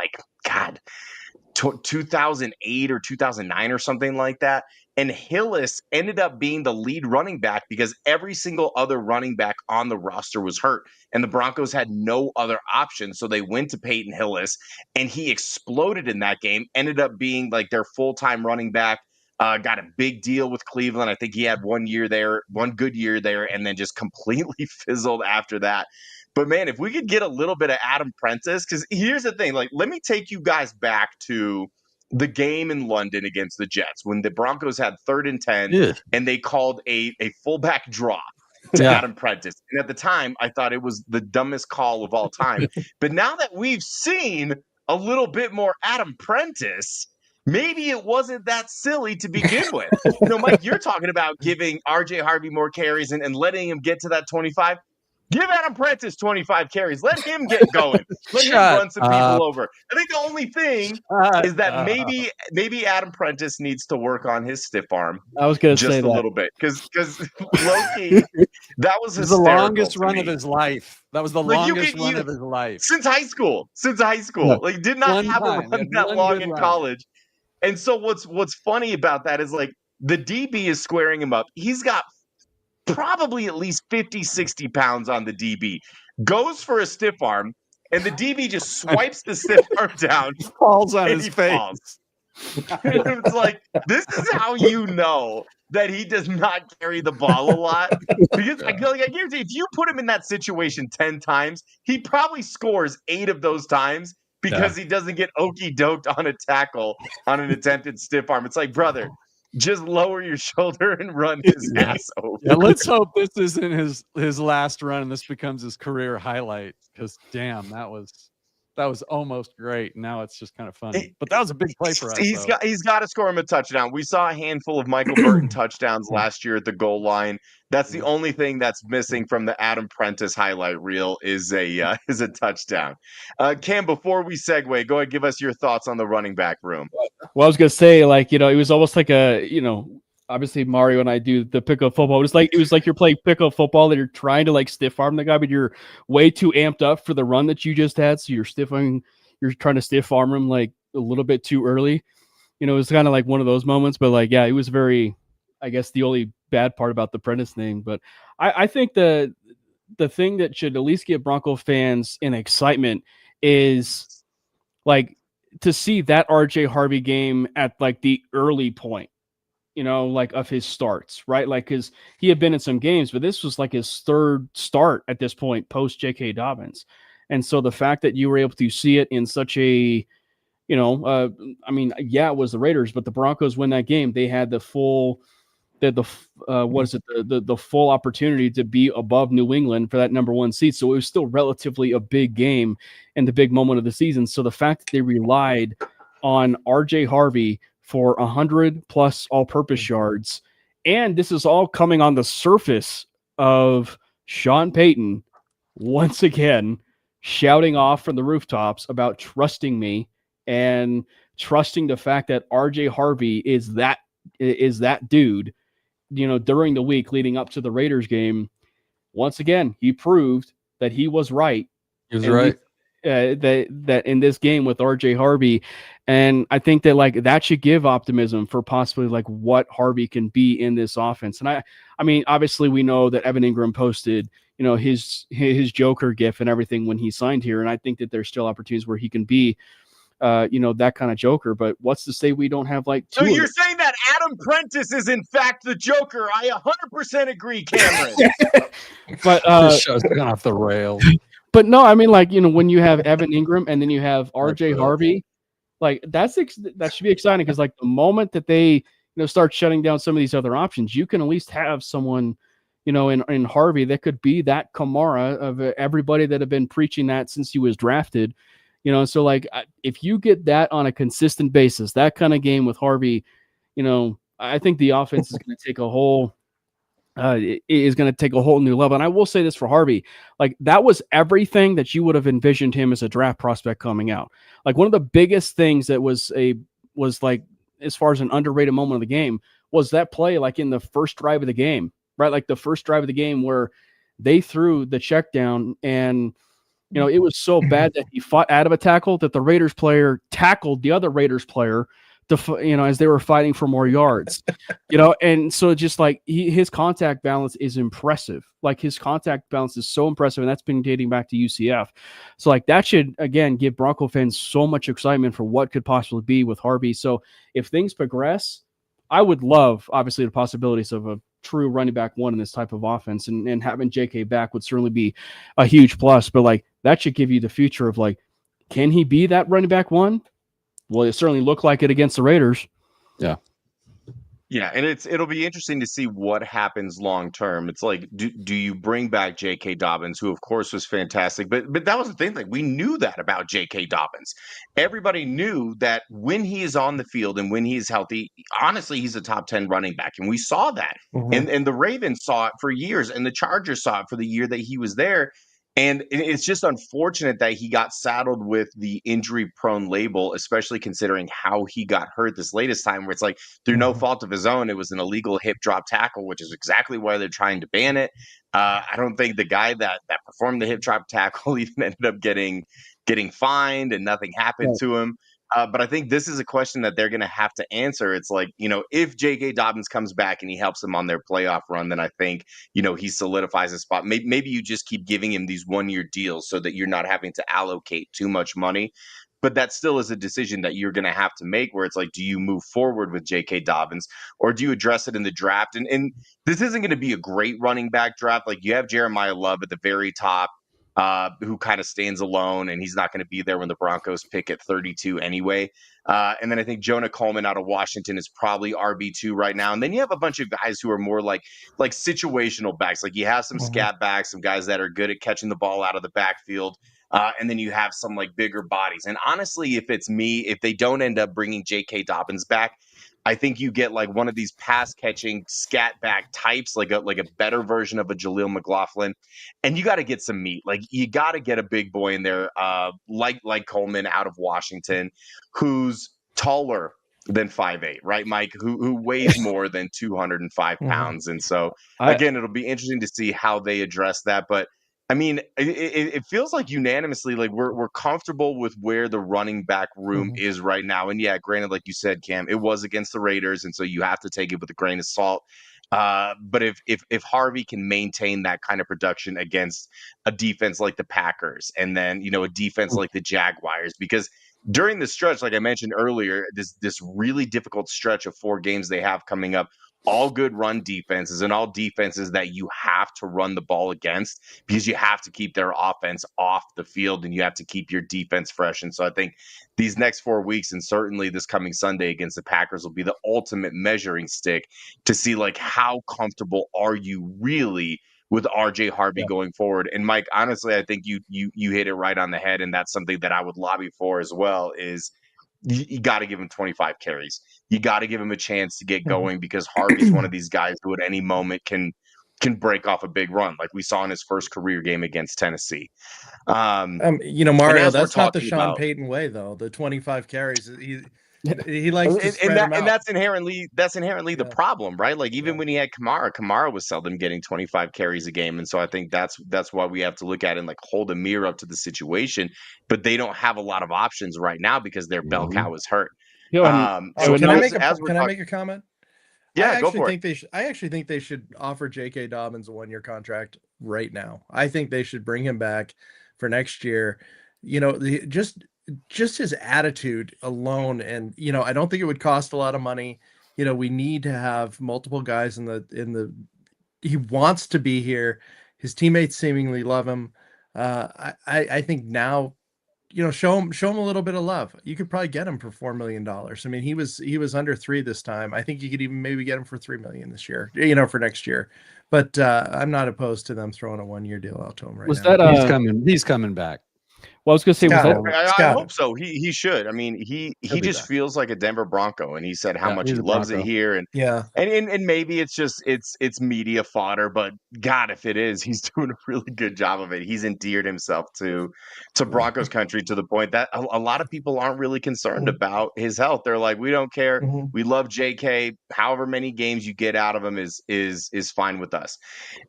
2008 or 2009 or something like that. And Hillis ended up being the lead running back because every single other running back on the roster was hurt. And the Broncos had no other option. So they went to Peyton Hillis, and he exploded in that game, ended up being like their full-time running back. Got a big deal with Cleveland. I think he had one good year there, and then just completely fizzled after that. But man, if we could get a little bit of Adam Prentice, because here's the thing, like, let me take you guys back to the game in London against the Jets when the Broncos had 3rd and 10 and they called a fullback draw to Adam Prentice. And at the time, I thought it was the dumbest call of all time. But now that we've seen a little bit more Adam Prentice, maybe it wasn't that silly to begin with. Mike, you're talking about giving RJ Harvey more carries and letting him get to that 25. Give Adam Prentice 25 carries. Let him get going. Let him run some people over. I think the only thing is that maybe Adam Prentice needs to work on his stiff arm. I was going to say just a little bit because low-key, that was the longest run of his life. That was the longest run of his life since high school. Yeah. Like, did not have a run that long in college. And so what's funny about that is, like, the DB is squaring him up. He's got probably at least 50, 60 pounds on the DB. Goes for a stiff arm, and the DB just swipes the stiff arm down. Falls on his face. It's like, this is how you know that he does not carry the ball a lot. Because I guarantee if you put him in that situation 10 times, he probably scores 8 of those times because he doesn't get okey-doked on a tackle on an attempted stiff arm. It's like, brother, just lower your shoulder and run his ass over. Yeah, let's hope this isn't his last run and this becomes his career highlight, because damn, that was That was almost great. Now it's just kind of funny. But that was a big play for us. He's got to score him a touchdown. We saw a handful of Michael Burton touchdowns last year at the goal line. That's the only thing that's missing from the Adam Prentice highlight reel is a touchdown. Cam, before we segue, go ahead, give us your thoughts on the running back room. Well, I was gonna say, like, it was almost like obviously Mario and I do the pickup football. It was like you're playing pickup football and you're trying to like stiff arm the guy, but you're way too amped up for the run that you just had. So you're trying to stiff arm him like a little bit too early. It was kind of like one of those moments, but like, yeah, it was very, I guess the only bad part about the Prentice thing. But I think the thing that should at least get Bronco fans in excitement is like to see that RJ Harvey game at like the early point, like of his starts, right? Like, cause he had been in some games, but this was like his third start at this point post J.K. Dobbins. And so the fact that you were able to see it in such a, I mean, yeah, it was the Raiders, but the Broncos win that game. They had the full full opportunity to be above New England for that number one seed. So it was still relatively a big game and the big moment of the season. So the fact that they relied on RJ Harvey for 100+ all-purpose yards, and this is all coming on the surface of Sean Payton once again shouting off from the rooftops about trusting me and trusting the fact that RJ Harvey is that dude, during the week leading up to the Raiders game. Once again, he proved that he was right. He was right. That in this game with RJ Harvey. And I think that like that should give optimism for possibly like what Harvey can be in this offense. And I mean, obviously we know that Evan Ingram posted, his Joker gif and everything when he signed here. And I think that there's still opportunities where he can be, that kind of Joker. But what's to say we don't have like two? So you're saying that Adam Prentice is in fact the Joker? I 100% agree, Cameron. But this show's gone off the rails. But no, I mean, like, when you have Evan Ingram and then you have RJ Harvey, like that should be exciting because like the moment that they start shutting down some of these other options, you can at least have someone in Harvey that could be that Kamara of everybody that have been preaching that since he was drafted. So like if you get that on a consistent basis, that kind of game with Harvey, I think the offense is going to take a whole new level. And I will say this for Harvey, like that was everything that you would have envisioned him as a draft prospect coming out. Like one of the biggest things that was like, as far as an underrated moment of the game was that play, like in the first drive of the game, right? Like the first drive of the game where they threw the check down and, it was so bad that he fought out of a tackle that the Raiders player tackled the other Raiders player as they were fighting for more yards, and so just like his contact balance is impressive. Like his contact balance is so impressive, and that's been dating back to UCF. So like that should again give Bronco fans so much excitement for what could possibly be with Harvey. So if things progress, I would love obviously the possibilities of a true running back one in this type of offense, and having JK back would certainly be a huge plus. But like that should give you the future of like, can he be that running back one? Well, it certainly looked like it against the Raiders. Yeah. Yeah, and it'll be interesting to see what happens long term. It's like, do you bring back J.K. Dobbins, who of course was fantastic, but that was the thing. Like we knew that about J.K. Dobbins. Everybody knew that when he is on the field and when he is healthy, honestly, he's a top 10 running back, and we saw that. Mm-hmm. And the Ravens saw it for years, and the Chargers saw it for the year that he was there. And it's just unfortunate that he got saddled with the injury-prone label, especially considering how he got hurt this latest time, where it's like through no fault of his own, it was an illegal hip drop tackle, which is exactly why they're trying to ban it. I don't think the guy that performed the hip drop tackle even ended up getting fined, and nothing happened to him. But I think this is a question that they're going to have to answer. It's like, if J.K. Dobbins comes back and he helps them on their playoff run, then I think, he solidifies a spot. Maybe you just keep giving him these 1-year deals so that you're not having to allocate too much money. But that still is a decision that you're going to have to make, where it's like, do you move forward with J.K. Dobbins or do you address it in the draft? And this isn't going to be a great running back draft. Like you have Jeremiah Love at the very top, who kind of stands alone, and he's not going to be there when the Broncos pick at 32 anyway. And then I think Jonah Coleman out of Washington is probably RB2 right now. And then you have a bunch of guys who are more like situational backs. Like you have some scat backs, some guys that are good at catching the ball out of the backfield. And then you have some like bigger bodies. And honestly, if it's me, if they don't end up bringing J.K. Dobbins back, I think you get like one of these pass catching scat back types, like a better version of a Jaleel McLaughlin. And you got to get some meat. Like you got to get a big boy in there, like Coleman out of Washington, who's taller than 5'8", right, Mike? Who weighs more than 205 pounds. And so again, it'll be interesting to see how they address that. But I mean, it feels like unanimously, like we're comfortable with where the running back room is right now. And yeah, granted, like you said, Cam, it was against the Raiders, and so you have to take it with a grain of salt. But if Harvey can maintain that kind of production against a defense like the Packers, and then a defense like the Jaguars, because during the stretch, like I mentioned earlier, this really difficult stretch of 4 games they have coming up, all good run defenses and all defenses that you have to run the ball against, because you have to keep their offense off the field and you have to keep your defense fresh. And so I think these next 4 weeks, and certainly this coming Sunday against the Packers, will be the ultimate measuring stick to see like how comfortable are you really with RJ Harvey going forward. And Mike, honestly, I think you hit it right on the head, and that's something that I would lobby for as well. Is you got to give him 25 carries. You got to give him a chance to get going, because Harvey's one of these guys who at any moment can break off a big run, like we saw in his first career game against Tennessee. Mario, that's not the Sean Payton way, though. The 25 carries, he likes to spread them out. And that's inherently the problem, right? Like even when he had Kamara was seldom getting 25 carries a game. And so I think that's why we have to look at it and like hold a mirror up to the situation. But they don't have a lot of options right now because their bell cow is hurt. Can I make a comment? Yeah, go for it. I actually think they should offer J.K. Dobbins a 1-year contract right now. I think they should bring him back for next year. Just his attitude alone, and I don't think it would cost a lot of money. We need to have multiple guys in the. He wants to be here. His teammates seemingly love him. I think now, show him a little bit of love. You could probably get him for $4 million. I mean, he was under 3 this time. I think you could even maybe get him for $3 million this year, for next year. But I'm not opposed to them throwing a 1-year deal out to him right now. He's coming back. Well, I was going to say, I hope so. He should. I mean, he just feels like a Denver Bronco, and he said how much he loves it here. And and maybe it's just it's media fodder, but God, if it is, he's doing a really good job of it. He's endeared himself to Broncos country to the point that a lot of people aren't really concerned about his health. They're like, we don't care. We love JK. However many games you get out of him is fine with us.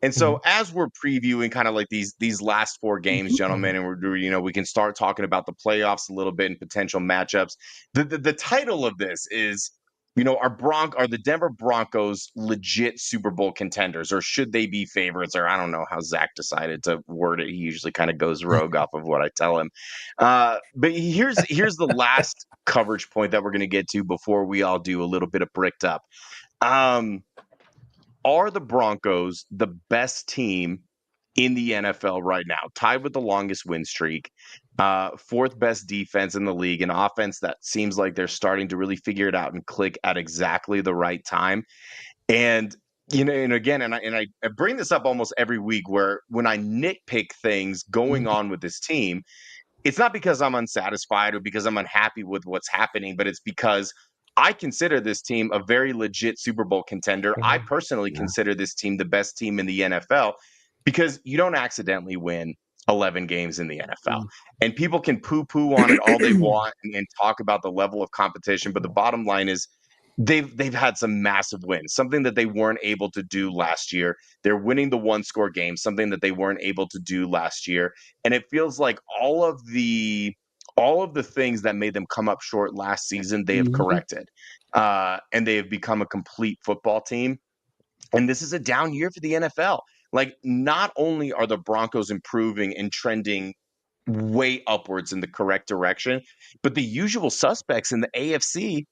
And so as we're previewing kind of like these last 4 games, gentlemen, and we're doing, we can start talking about the playoffs a little bit and potential matchups. The title of this is, are the Denver Broncos legit Super Bowl contenders, or should they be favorites? Or I don't know how Zach decided to word it. He usually kind of goes rogue off of what I tell him. But here's the last coverage point that we're going to get to before we all do a little bit of bricked up. Are the Broncos the best team in the NFL right now, tied with the longest win streak, 4th best defense in the league, an offense that seems like they're starting to really figure it out and click at exactly the right time? And I bring this up almost every week, where when I nitpick things going on with this team, it's not because I'm unsatisfied or because I'm unhappy with what's happening, but it's because I consider this team a very legit Super Bowl contender. I personally consider this team the best team in the NFL, because you don't accidentally win 11 games in the NFL. And people can poo-poo on it all they want and talk about the level of competition, but the bottom line is they've had some massive wins, something that they weren't able to do last year. They're winning the 1-score games, something that they weren't able to do last year. And it feels like all of the things that made them come up short last season, they have corrected. And they have become a complete football team. And this is a down year for the NFL. Like, not only are the Broncos improving and trending way upwards in the correct direction, but the usual suspects in the AFC,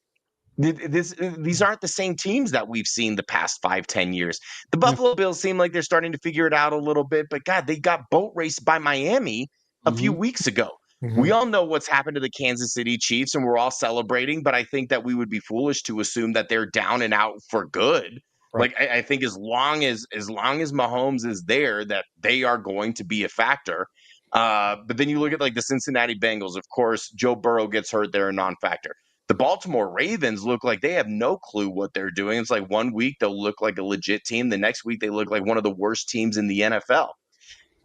these aren't the same teams that we've seen the past 5-10 years. The Buffalo Bills seem like they're starting to figure it out a little bit, but God, they got boat raced by Miami a few weeks ago. We all know what's happened to the Kansas City Chiefs, and we're all celebrating, but I think that we would be foolish to assume that they're down and out for good. Right. Like, I think as long as Mahomes is there, that they are going to be a factor. But then you look at like the Cincinnati Bengals. Of course, Joe Burrow gets hurt; they're a non-factor. The Baltimore Ravens look like they have no clue what they're doing. It's like one week they'll look like a legit team, the next week they look like one of the worst teams in the NFL.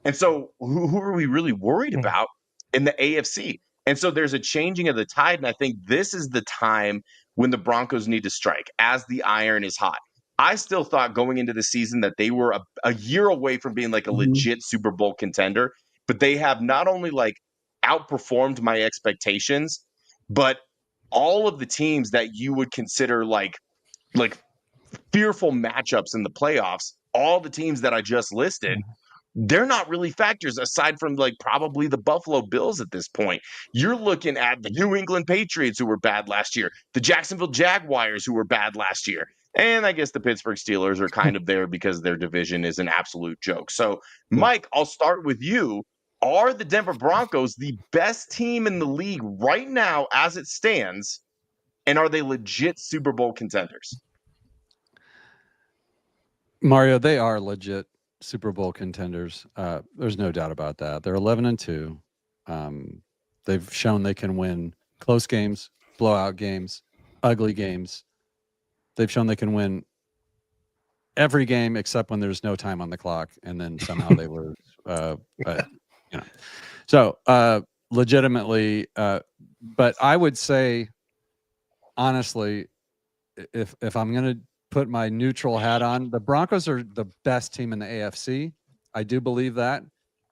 And so, who are we really worried about in the AFC? And so, there's a changing of the tide. And I think this is the time when the Broncos need to strike as the iron is hot. I still thought going into the season that they were a year away from being like a legit Super Bowl contender, but they have not only like outperformed my expectations, but all of the teams that you would consider like fearful matchups in the playoffs, all the teams that I just listed, they're not really factors aside from like probably the Buffalo Bills at this point. You're looking at the New England Patriots, who were bad last year, the Jacksonville Jaguars, who were bad last year. And I guess the Pittsburgh Steelers are kind of there because their division is an absolute joke. So, Mike, I'll start with you. Are the Denver Broncos the best team in the league right now as it stands? And are they legit Super Bowl contenders? Mario, they are legit Super Bowl contenders. There's no doubt about that. They're 11-2. They've shown they can win close games, blowout games, ugly games. They've shown they can win every game except when there's no time on the clock, and then somehow they lose. So legitimately, but I would say, honestly, if I'm going to put my neutral hat on, the Broncos are the best team in the AFC. I do believe that,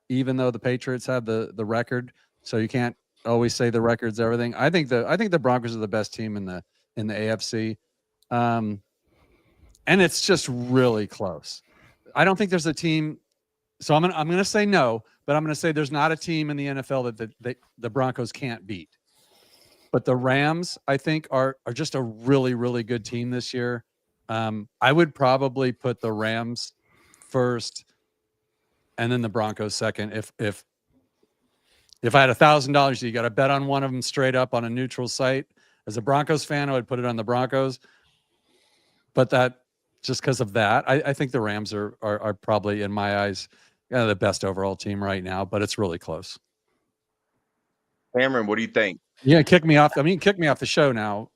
even though the Patriots have the record. So you can't always say the record's everything. I think the Broncos are the best team in the AFC. And it's just really close. I don't think there's a team. So I'm gonna say no, but I'm gonna say there's not a team in the NFL that the Broncos can't beat. But the Rams, I think, are just a really, really good team this year. I would probably put the Rams first, and then the Broncos second. If I had $1,000, you got to bet on one of them straight up on a neutral site. As a Broncos fan, I would put it on the Broncos. But that, just because of that, I think the Rams are probably, in my eyes, the best overall team right now. But it's really close. Cameron, what do you think? Yeah, kick me off. I mean, kick me off the show now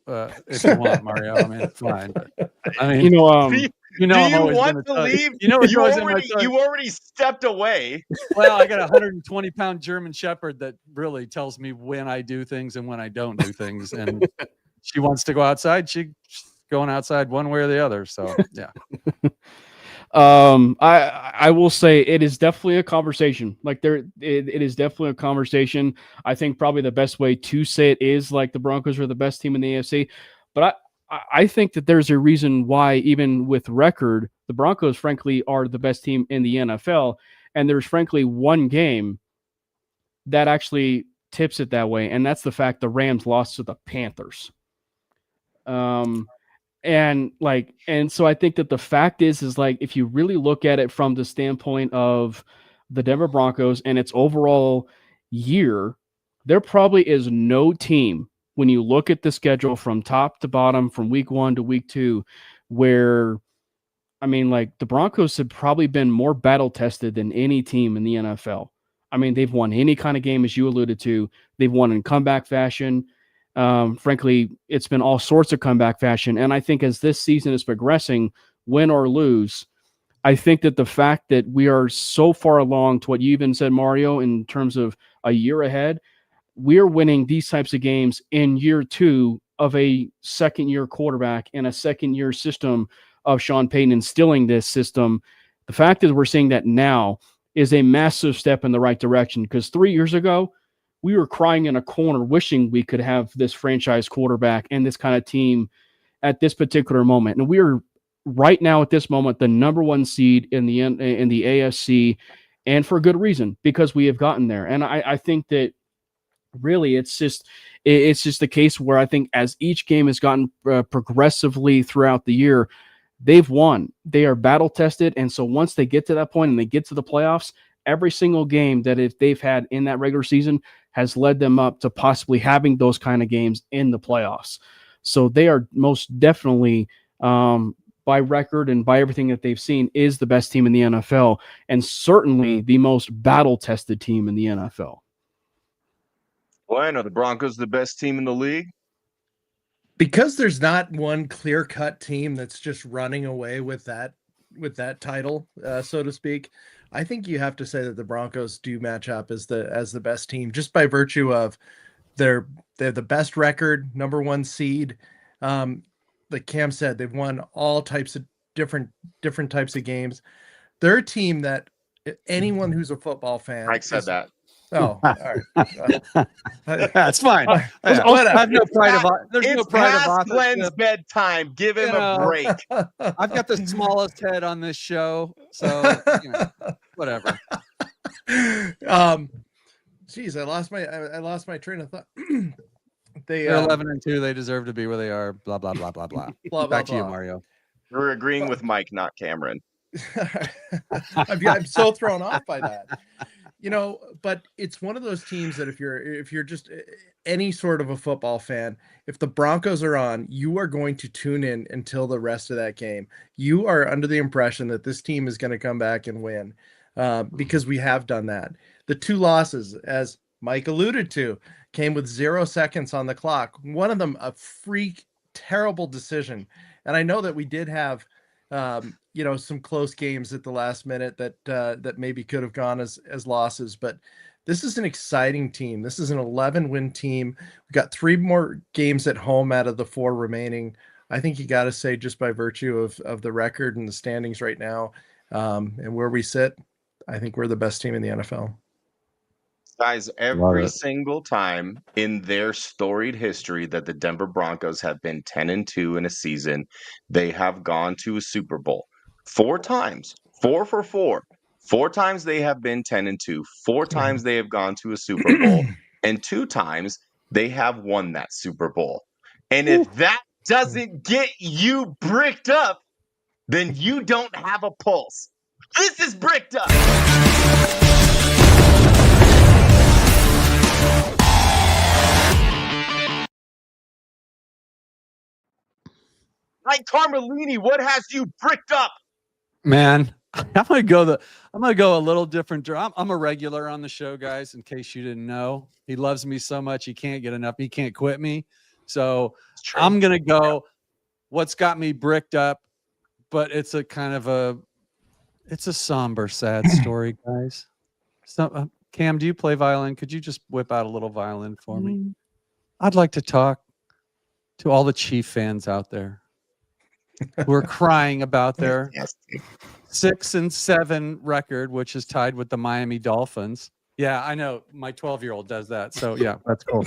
if you want, Mario. I mean, it's fine. But, I mean, do you I'm always want to leave? You already stepped away. Well, I got a 120-pound German Shepherd that really tells me when I do things and when I don't do things. And she wants to go outside. She's going outside one way or the other. So, yeah. I will say it is definitely a conversation. Like it is definitely a conversation. I think probably the best way to say it is like the Broncos are the best team in the AFC. But I think that there's a reason why, even with record, the Broncos, frankly, are the best team in the NFL. And there's frankly one game that actually tips it that way, and that's the fact the Rams lost to the Panthers. And so I think that the fact is like, if you really look at it from the standpoint of the Denver Broncos and its overall year, there probably is no team, when you look at the schedule from top to bottom, from week 1 to week 2, where, I mean, like, the Broncos have probably been more battle tested than any team in the NFL. I mean, they've won any kind of game, as you alluded to. They've won in comeback fashion. Frankly, it's been all sorts of comeback fashion. And I think as this season is progressing, win or lose, I think that the fact that we are so far along to what you even said, Mario, in terms of a year ahead, we're winning these types of games in year 2 of a second-year quarterback and a second-year system of Sean Payton instilling this system. The fact that we're seeing that now is a massive step in the right direction, because 3 years ago, we were crying in a corner wishing we could have this franchise quarterback and this kind of team at this particular moment. And we are right now at this moment the number 1 seed in the AFC, and for good reason, because we have gotten there. And I think that really it's just the case where I think as each game has gotten progressively throughout the year, they've won. They are battle tested. And so once they get to that point and they get to the playoffs, every single game that if they've had in that regular season has led them up to possibly having those kind of games in the playoffs. So they are most definitely by record and by everything that they've seen, is the best team in the NFL, and certainly the most battle-tested team in the NFL. Well, are the Broncos the best team in the league? Because there's not one clear-cut team that's just running away with that title, so to speak. I think you have to say that the Broncos do match up as the best team, just by virtue of they're the best record, number one seed. Like Cam said, they've won all types of different types of games. They're a team that anyone who's a football fan. Mike said that. Oh, all right. That's fine. I have no pride of. There's no pride of authorship. Glenn's bedtime. Give him a break. I've got the smallest head on this show, so whatever. Geez, I lost my train of thought. They're 11-2. They deserve to be where they are. Blah blah blah blah blah. Back to you, Mario. We're agreeing with Mike, not Cameron. I'm so thrown off by that. But it's one of those teams that if you're just any sort of a football fan, if the Broncos are on, you are going to tune in until the rest of that game. You are under the impression that this team is going to come back and win, because we have done that. The two losses, as Mike alluded to, came with 0 seconds on the clock. One of them, a freak, terrible decision. And I know that we did have some close games at the last minute that maybe could have gone as losses, but this is an exciting team. This is an 11-win team. We've got 3 more games at home out of the 4 remaining. I think you got to say, just by virtue of the record and the standings right now, and where we sit, I think we're the best team in the NFL. Guys, every single time in their storied history that the Denver Broncos have been 10-2 in a season, they have gone to a Super Bowl 4 times, 4 for 4. 4 times they have been 10-2. 4 times they have gone to a Super Bowl, and 2 times they have won that Super Bowl. And if that doesn't get you bricked up, then you don't have a pulse. This is Bricked Up. Like Carmellini, what has you bricked up? Man, I'm gonna go a little different. I'm a regular on the show, guys. In case you didn't know, he loves me so much he can't get enough. He can't quit me. So I'm gonna go. What's got me bricked up? But it's a kind of it's a somber, sad story, guys. So, Cam, do you play violin? Could you just whip out a little violin for me? I'd like to talk to all the Chief fans out there who are crying about their 6-7 record, which is tied with the Miami Dolphins. Yeah, I know. My 12-year-old does that. So, yeah, that's cool.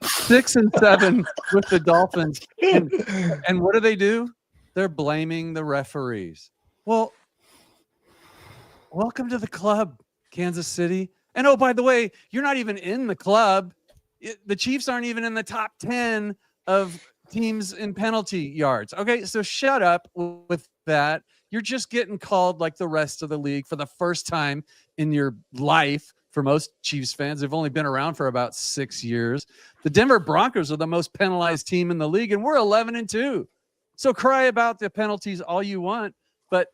6-7 with the Dolphins. And what do? They're blaming the referees. Well, welcome to the club, Kansas City. And, oh, by the way, you're not even in the club. The Chiefs aren't even in the top 10 of teams in penalty yards. Okay, so shut up with that. You're just getting called like the rest of the league for the first time in your life. For most Chiefs fans, they've only been around for about 6 years. The Denver Broncos are the most penalized team in the league, and we're 11-2. So cry about the penalties all you want. But,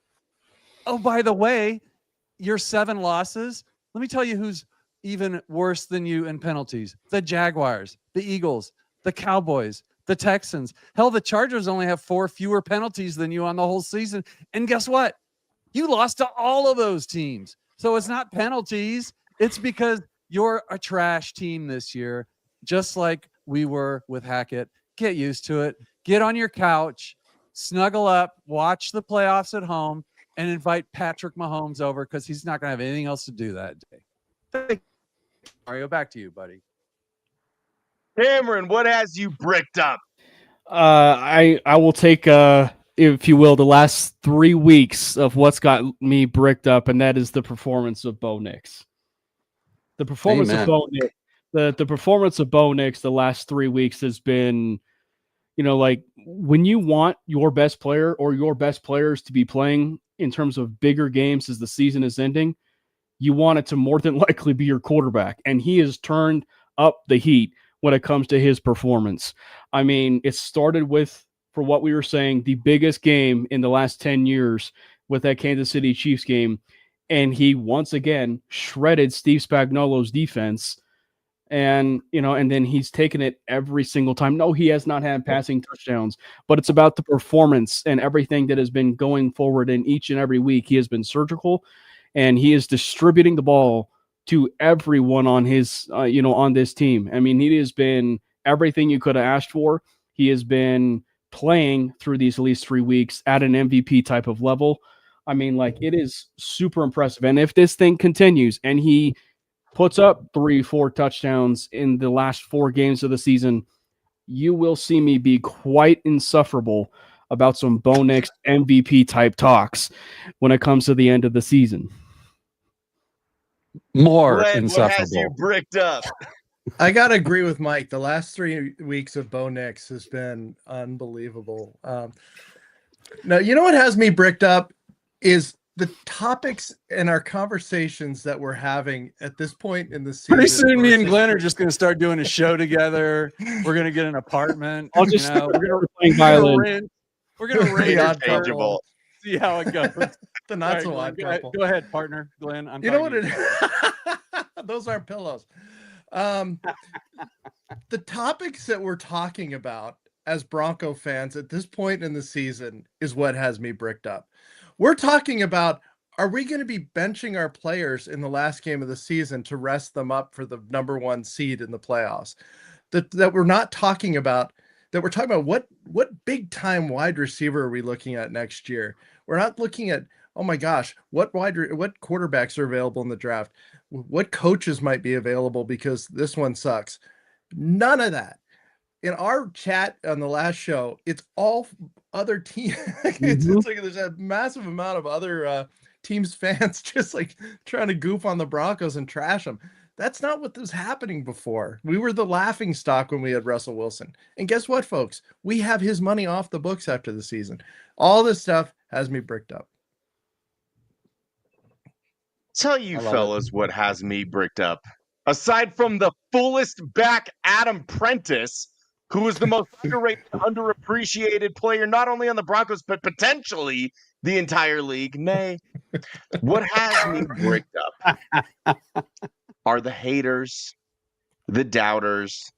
oh, by the way, your 7 losses, let me tell you who's even worse than you in penalties. The Jaguars, the Eagles, the Cowboys, the Texans. Hell, the Chargers only have 4 fewer penalties than you on the whole season. And guess what? You lost to all of those teams. So it's not penalties. It's because you're a trash team this year, just like we were with Hackett. Get used to it. Get on your couch, snuggle up, watch the playoffs at home, and invite Patrick Mahomes over because he's not going to have anything else to do that day. Thank you, Mario, back to you, buddy. Cameron, what has you bricked up? I will take, if you will, the last 3 weeks of what's got me bricked up, and that is the performance of Bo Nix. The performance of Bo Nix. The performance of Bo Nix the last 3 weeks has been, like when you want your best player or your best players to be playing in terms of bigger games as the season is ending, you want it to more than likely be your quarterback. And he has turned up the heat when it comes to his performance. I mean, it started with for what we were saying, the biggest game in the last 10 years with that Kansas City Chiefs game. And he once again shredded Steve Spagnuolo's defense. And, and then he's taken it every single time. No, he has not had passing touchdowns, but it's about the performance and everything that has been going forward in each and every week. He has been surgical, and he is distributing the ball to everyone on his, on this team. I mean, he has been everything you could have asked for. He has been playing through these at least 3 weeks at an MVP type of level. I mean, like, it is super impressive. And if this thing continues and he puts up 3-4 touchdowns in the last 4 games of the season, you will see me be quite insufferable about some Bo Nix MVP type talks when it comes to the end of the season. More Glenn, insufferable. what has you bricked up? I gotta agree with Mike. The last 3 weeks of Bo Nix has been unbelievable. Now, you know what has me bricked up is the topics and our conversations that we're having at this point in the season. Pretty soon, me and Glenn are just going to start doing a show together. We're going to get an apartment. I'll just we're going to playing violin. rent Interchangeable. see how it goes. The not so All odd right, couple. go ahead, partner. Glenn, I'm You know what talking it those aren't pillows. The topics that we're talking about as Bronco fans at this point in the season is what has me bricked up. We're talking about, are we going to be benching our players in the last game of the season to rest them up for the number 1 seed in the playoffs? That we're not talking about, that we're talking about what big time wide receiver are we looking at next year? We're not looking at, oh my gosh, what quarterbacks are available in the draft? What coaches might be available because this one sucks? None of that. In our chat on the last show, it's all other teams. It's like there's a massive amount of other teams' fans just like trying to goof on the Broncos and trash them. That's not what was happening before. We were the laughing stock when we had Russell Wilson. And guess what, folks? We have his money off the books after the season. All this stuff has me bricked up. Tell you fellas what has me bricked up. Aside from the fullest back Adam Prentice, who is the most underrated, underappreciated player, not only on the Broncos, but potentially the entire league. Nay, what has me bricked up are the haters, the doubters,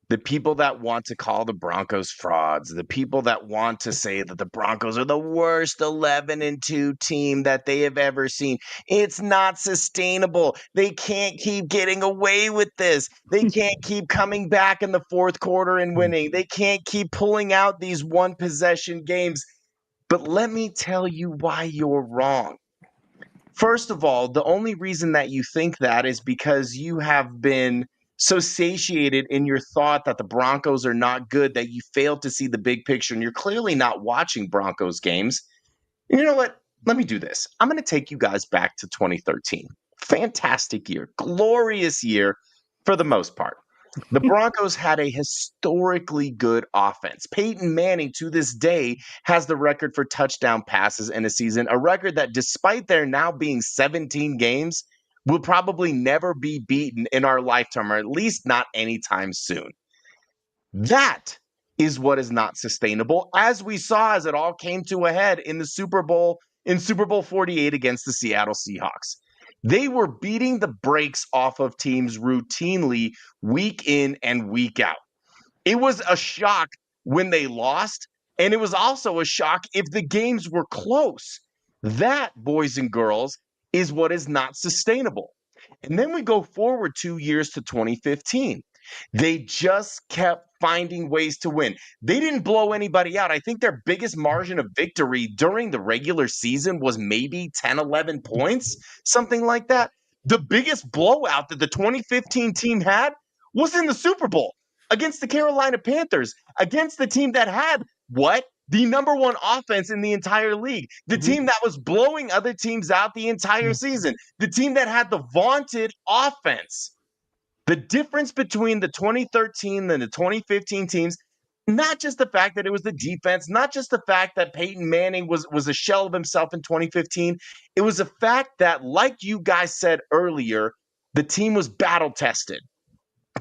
the people that want to call the Broncos frauds, the people that want to say that the Broncos are the worst 11-2 team that they have ever seen. It's not sustainable. They can't keep getting away with this. They can't keep coming back in the fourth quarter and winning. They can't keep pulling out these one-possession games. But let me tell you why you're wrong. First of all, the only reason that you think that is because you have been so satiated in your thought that the Broncos are not good that you failed to see the big picture, and you're clearly not watching Broncos games. And you know what? Let me do this. I'm going to take you guys back to 2013. Fantastic year. Glorious year for the most part. The Broncos had a historically good offense. Peyton Manning, to this day, has the record for touchdown passes in a season, a record that, despite there now being 17 games, will probably never be beaten in our lifetime, or at least not anytime soon. That is what is not sustainable, as we saw as it all came to a head in the Super Bowl, in Super Bowl 48 against the Seattle Seahawks. They were beating the brakes off of teams routinely week in and week out. It was a shock when they lost, and it was also a shock if the games were close. That, boys and girls, is what is not sustainable. And then we go forward 2 years to 2015. They just kept finding ways to win. They didn't blow anybody out. I think their biggest margin of victory during the regular season was maybe 10, 11 points, something like that. The biggest blowout that the 2015 team had was in the Super Bowl against the Carolina Panthers, against the team that had what? The number 1 offense in the entire league. The team that was blowing other teams out the entire season. The team that had the vaunted offense. The difference between the 2013 and the 2015 teams, not just the fact that it was the defense, not just the fact that Peyton Manning was a shell of himself in 2015. It was the fact that, like you guys said earlier, the team was battle tested.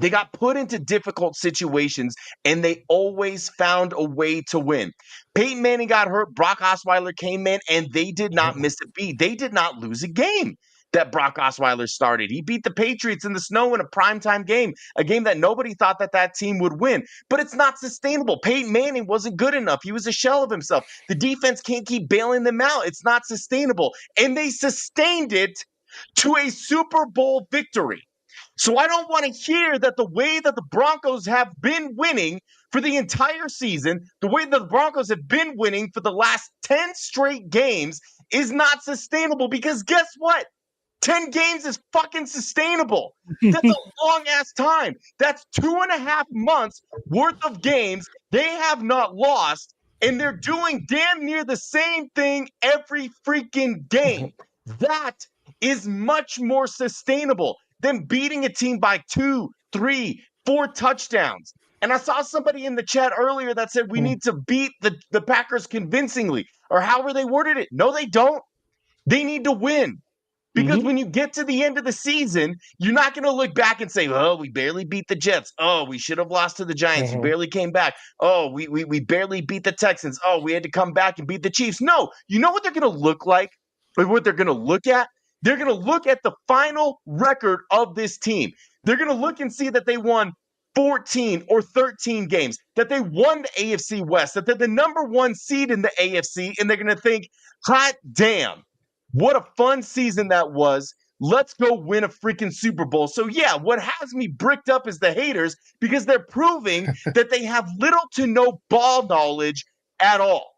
They got put into difficult situations, and they always found a way to win. Peyton Manning got hurt. Brock Osweiler came in, and they did not miss a beat. They did not lose a game that Brock Osweiler started. He beat the Patriots in the snow in a primetime game, a game that nobody thought that team would win. But it's not sustainable. Peyton Manning wasn't good enough. He was a shell of himself. The defense can't keep bailing them out. It's not sustainable. And they sustained it to a Super Bowl victory. So I don't want to hear that the way that the Broncos have been winning for the entire season, the way that the Broncos have been winning for the last 10 straight games is not sustainable, because guess what? 10 games is fucking sustainable. That's a long ass time. That's 2.5 months worth of games they have not lost, and they're doing damn near the same thing every freaking game. That is much more sustainable than beating a team by 2, 3, 4 touchdowns. And I saw somebody in the chat earlier that said we need to beat the Packers convincingly, or however they worded it. No, they don't. They need to win. Because when you get to the end of the season, you're not going to look back and say, oh, we barely beat the Jets. Oh, we should have lost to the Giants. We barely came back. Oh, we barely beat the Texans. Oh, we had to come back and beat the Chiefs. No, you know what they're going to look like? Or what they're going to look at? They're going to look at the final record of this team. They're going to look and see that they won 14 or 13 games, that they won the AFC West, that they're the number 1 seed in the AFC, and they're going to think, hot damn. What a fun season that was. Let's go win a freaking Super Bowl. So, yeah, what has me bricked up is the haters, because they're proving that they have little to no ball knowledge at all.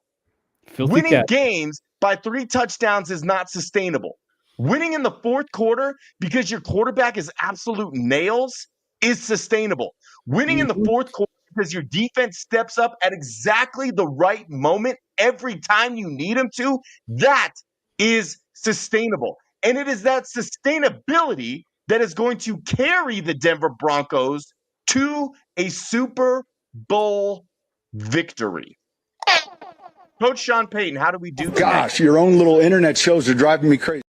Winning games by 3 touchdowns is not sustainable. Winning in the fourth quarter because your quarterback is absolute nails is sustainable. Winning in the fourth quarter because your defense steps up at exactly the right moment every time you need them to, that is sustainable. And it is that sustainability that is going to carry the Denver Broncos to a Super Bowl victory. Coach Sean Payton, how do we do that? Gosh, your own little internet shows are driving me crazy.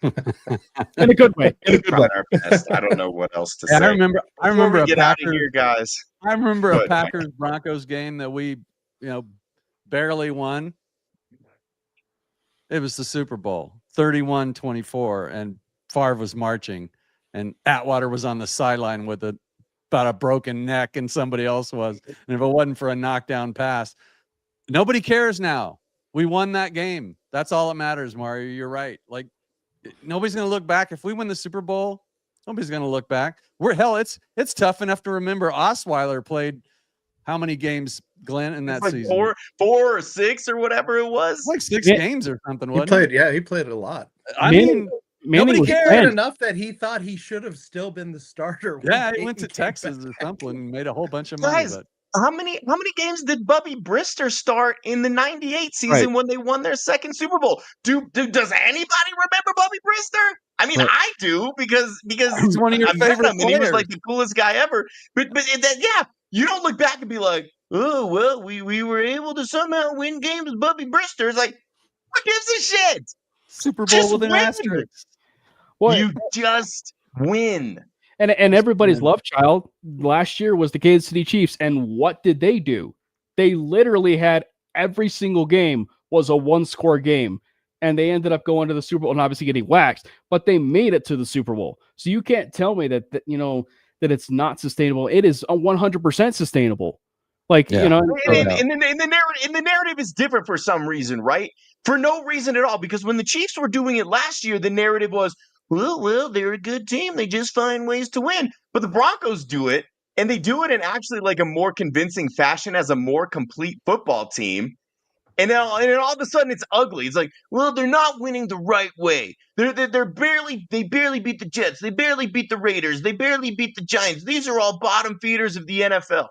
In a good way. Our best. I don't know what else to say. I remember a get out of here, guys. I remember a Packers Broncos game that we, barely won. It was the Super Bowl, 31-24, and Favre was marching, and Atwater was on the sideline with about a broken neck, and somebody else was. And if it wasn't for a knockdown pass, nobody cares now. We won that game. That's all that matters, Mario. You're right. Like, nobody's going to look back. If we win the Super Bowl, nobody's going to look back. It's tough enough to remember Osweiler played how many games, Glenn, in that season? 4 or 6 or whatever it was. Like 6 games or something, wasn't it? Yeah, he played it a lot. I mean, nobody cared enough that he thought he should have still been the starter. Yeah, he went to Texas or something and made a whole bunch of money. Guys, how many games did Bubby Brister start in the 98 season when they won their second Super Bowl? Does anybody remember Bubby Brister? I mean, I do because he's one of your favorite players. He was like the coolest guy ever. But you don't look back and be like, oh, well, we were able to somehow win games with Bubby Brister. It's like, who gives a shit? Super Bowl with an asterisk. You just win. And everybody's love child last year was the Kansas City Chiefs. And what did they do? They literally had every single game was a 1-score game. And they ended up going to the Super Bowl and obviously getting waxed. But they made it to the Super Bowl. So you can't tell me that it's not sustainable. It is 100% sustainable. Like, and the narrative is different for some reason, right? For no reason at all. Because when the Chiefs were doing it last year, the narrative was, well, they're a good team. They just find ways to win. But the Broncos do it, and they do it in actually like a more convincing fashion as a more complete football team. And then all of a sudden it's ugly. It's like, well, they're not winning the right way. They barely beat the Jets. They barely beat the Raiders. They barely beat the Giants. These are all bottom feeders of the NFL.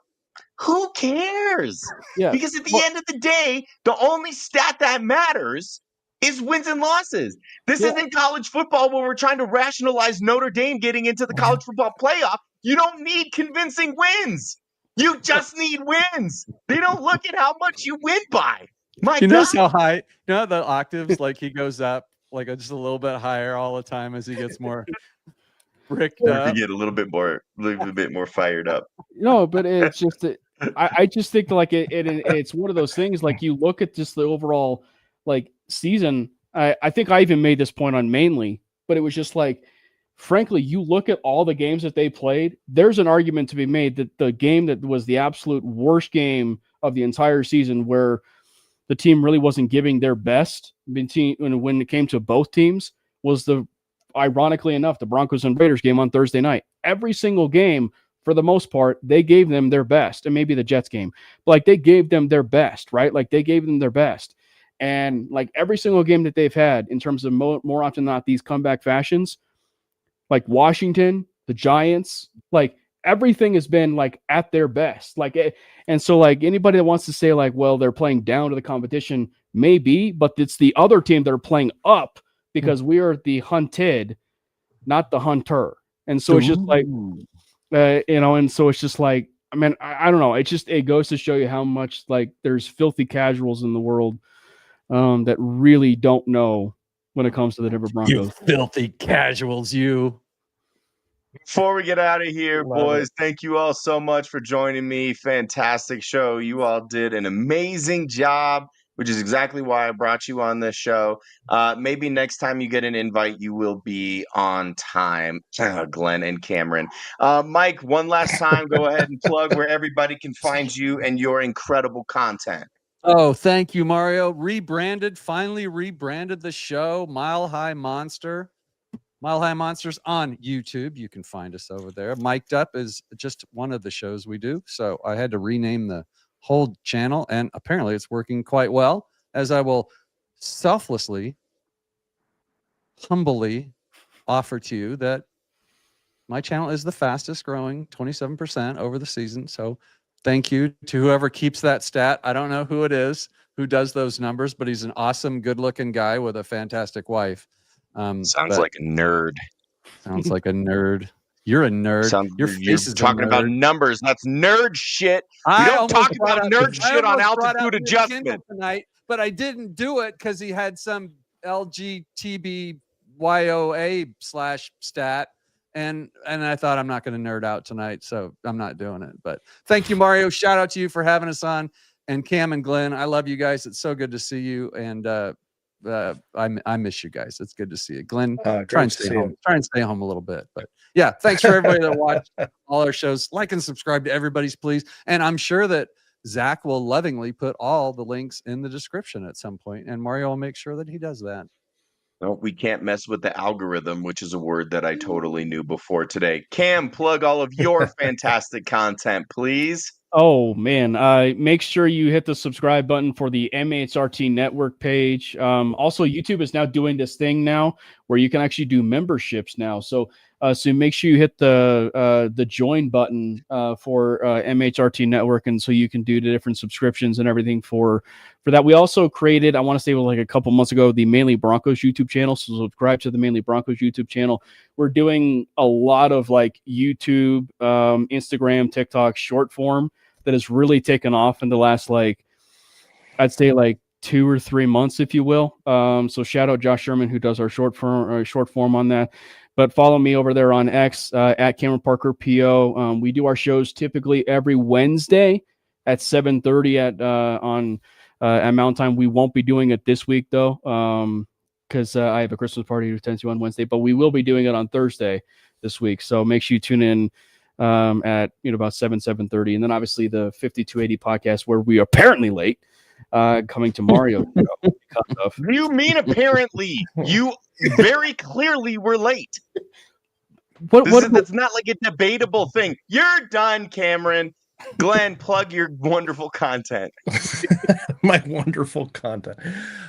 Who cares? Yeah. Because at the end of the day, the only stat that matters is wins and losses. This isn't college football where we're trying to rationalize Notre Dame getting into the college football playoff. You don't need convincing wins. You just need wins. They don't look at how much you win by. My God. Notice how high, the octaves, like he goes up like just a little bit higher all the time as he gets more. bricked To up. get a little bit more fired up. No, but it's just that I just think like it's one of those things. Like you look at just the overall like season. I think I even made this point on Mainly, but it was just like, frankly, you look at all the games that they played. There's an argument to be made that the game that was the absolute worst game of the entire season, where the team really wasn't giving their best when it came to both teams, was ironically enough, the Broncos and Raiders game on Thursday night. Every single game, for the most part, they gave them their best, and maybe the Jets game, but like they gave them their best, right? Like they gave them their best. And like every single game that they've had in terms of more often than not, these comeback fashions, like Washington, the Giants, like everything has been like at their best. And so like anybody that wants to say like, well, they're playing down to the competition, maybe, but it's the other team that are playing up because we are the hunted, not the hunter. And so it's just like, and so it's just like, I mean, I don't know. It goes to show you how much like there's filthy casuals in the world that really don't know when it comes to the Denver Broncos. You filthy casuals, you. Before we get out of here, boys, thank you all so much for joining me. Fantastic show. You all did an amazing job, which is exactly why I brought you on this show. Maybe next time you get an invite, you will be on time, Glenn and Cameron. Mike, one last time, go ahead and plug where everybody can find you and your incredible content. Oh, thank you, Mario. Finally rebranded the show, Mile High Monster. Mile High Monsters on YouTube. You can find us over there. Mic'd Up is just one of the shows we do. So I had to rename the whole channel, and apparently it's working quite well, as I will selflessly, humbly offer to you that my channel is the fastest growing, 27% over the season. So thank you to whoever keeps that stat. I don't know who it is who does those numbers, but he's an awesome, good-looking guy with a fantastic wife. Sounds like a nerd. Sounds like a nerd. You're a nerd. Your face is talking about numbers. That's nerd shit. We don't talk about nerd shit on Altitude Adjustment tonight, but I didn't do it because he had some LGTBYOA/stat. And I thought I'm not going to nerd out tonight, so I'm not doing it. But thank you, Mario. Shout out to you for having us on. And Cam and Glenn, I love you guys. It's so good to see you. And I miss you guys. It's good to see you. Glenn, try and stay home. Try and stay home a little bit. But yeah, thanks for everybody that watched all our shows. Like and subscribe to everybody's, please. And I'm sure that Zach will lovingly put all the links in the description at some point. And Mario will make sure that he does that. No, we can't mess with the algorithm, which is a word that I totally knew before today. Cam, plug all of your fantastic content, please. Oh, man. Make sure you hit the subscribe button for the MHRT Network page. Also, YouTube is now doing this thing now where you can actually do memberships now. So make sure you hit the join button for MHRT Network, and so you can do the different subscriptions and everything for that. We also created, I want to say, like a couple months ago, the Mainly Broncos YouTube channel. So subscribe to the Mainly Broncos YouTube channel. We're doing a lot of like YouTube, Instagram, TikTok short form that has really taken off in the last, like, I'd say like 2 or 3 months, if you will. So shout out Josh Sherman, who does our short form on that. But follow me over there on X at Cameron Parker PO. We do our shows typically every Wednesday at 7:30 at Mountain Time. We won't be doing it this week though, because I have a Christmas party to attend to on Wednesday. But we will be doing it on Thursday this week. So make sure you tune in at about 7:30, and then obviously the 5280 podcast, where we are apparently late coming to Mario. You mean apparently? You very clearly were late. That's not like a debatable thing. You're done, Cameron. Glenn, plug your wonderful content. My wonderful content.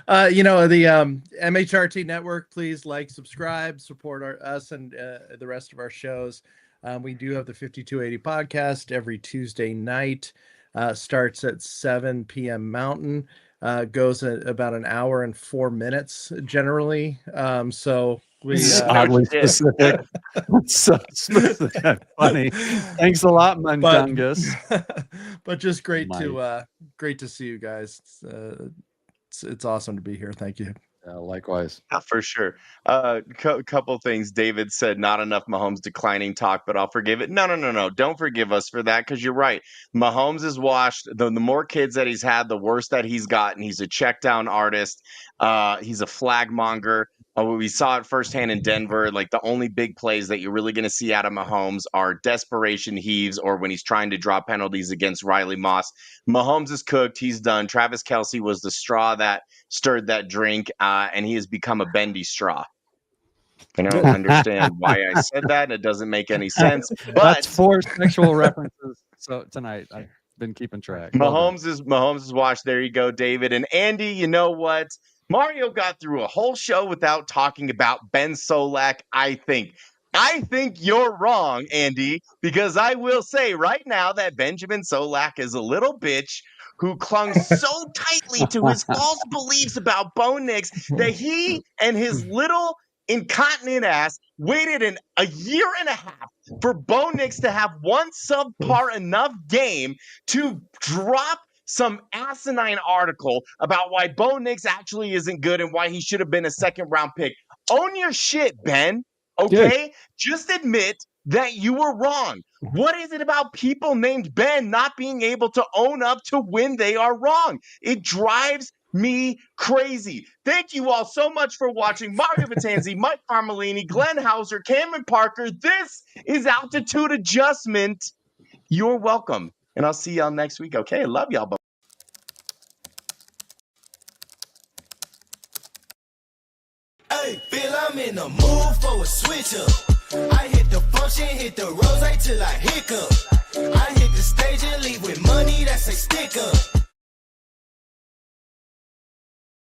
The MHRT Network, please like, subscribe, support us and the rest of our shows. We do have the 5280 podcast every Tuesday night. Starts at 7 p.m. Mountain. Goes at about an hour and 4 minutes generally. So we oddly specific. So specific. Funny. Thanks a lot, Mundungus. But just great to see you guys. It's awesome to be here. Thank you. Yeah, likewise. For sure. Couple things. David said not enough Mahomes declining talk, but I'll forgive it. No. Don't forgive us for that because you're right. Mahomes is washed. The more kids that he's had, the worse that he's gotten. He's a check down artist. He's a flag monger. We saw it firsthand in Denver. Like the only big plays that you're really going to see out of Mahomes are desperation heaves or when he's trying to draw penalties against Riley Moss. Mahomes is cooked. He's done. Travis Kelce was the straw that stirred that drink, and he has become a bendy straw. I don't understand why I said that. It doesn't make any sense. But that's 4 sexual references. So tonight I've been keeping track. Mahomes is washed. There you go, David. And Andy, you know what? Mario got through a whole show without talking about Ben Solak, I think. I think you're wrong, Andy, because I will say right now that Benjamin Solak is a little bitch who clung so tightly to his false beliefs about Bo Nix that he and his little incontinent ass waited a year and a half for Bo Nix to have one subpar enough game to drop some asinine article about why Bo Nix actually isn't good and why he should have been a second-round pick. Own your shit, Ben. Okay? Just admit that you were wrong. What is it about people named Ben not being able to own up to when they are wrong? It drives me crazy. Thank you all so much for watching. Mario Batanzi, Mike Carmellini, Glenn Hauser, Cameron Parker. This is Altitude Adjustment. You're welcome. And I'll see y'all next week. Okay? Love y'all. Bye. Hey, feel I'm in the mood for a switch up. I hit the function, hit the rose till I hiccup. I hit the stage and leave with money that's a stick up.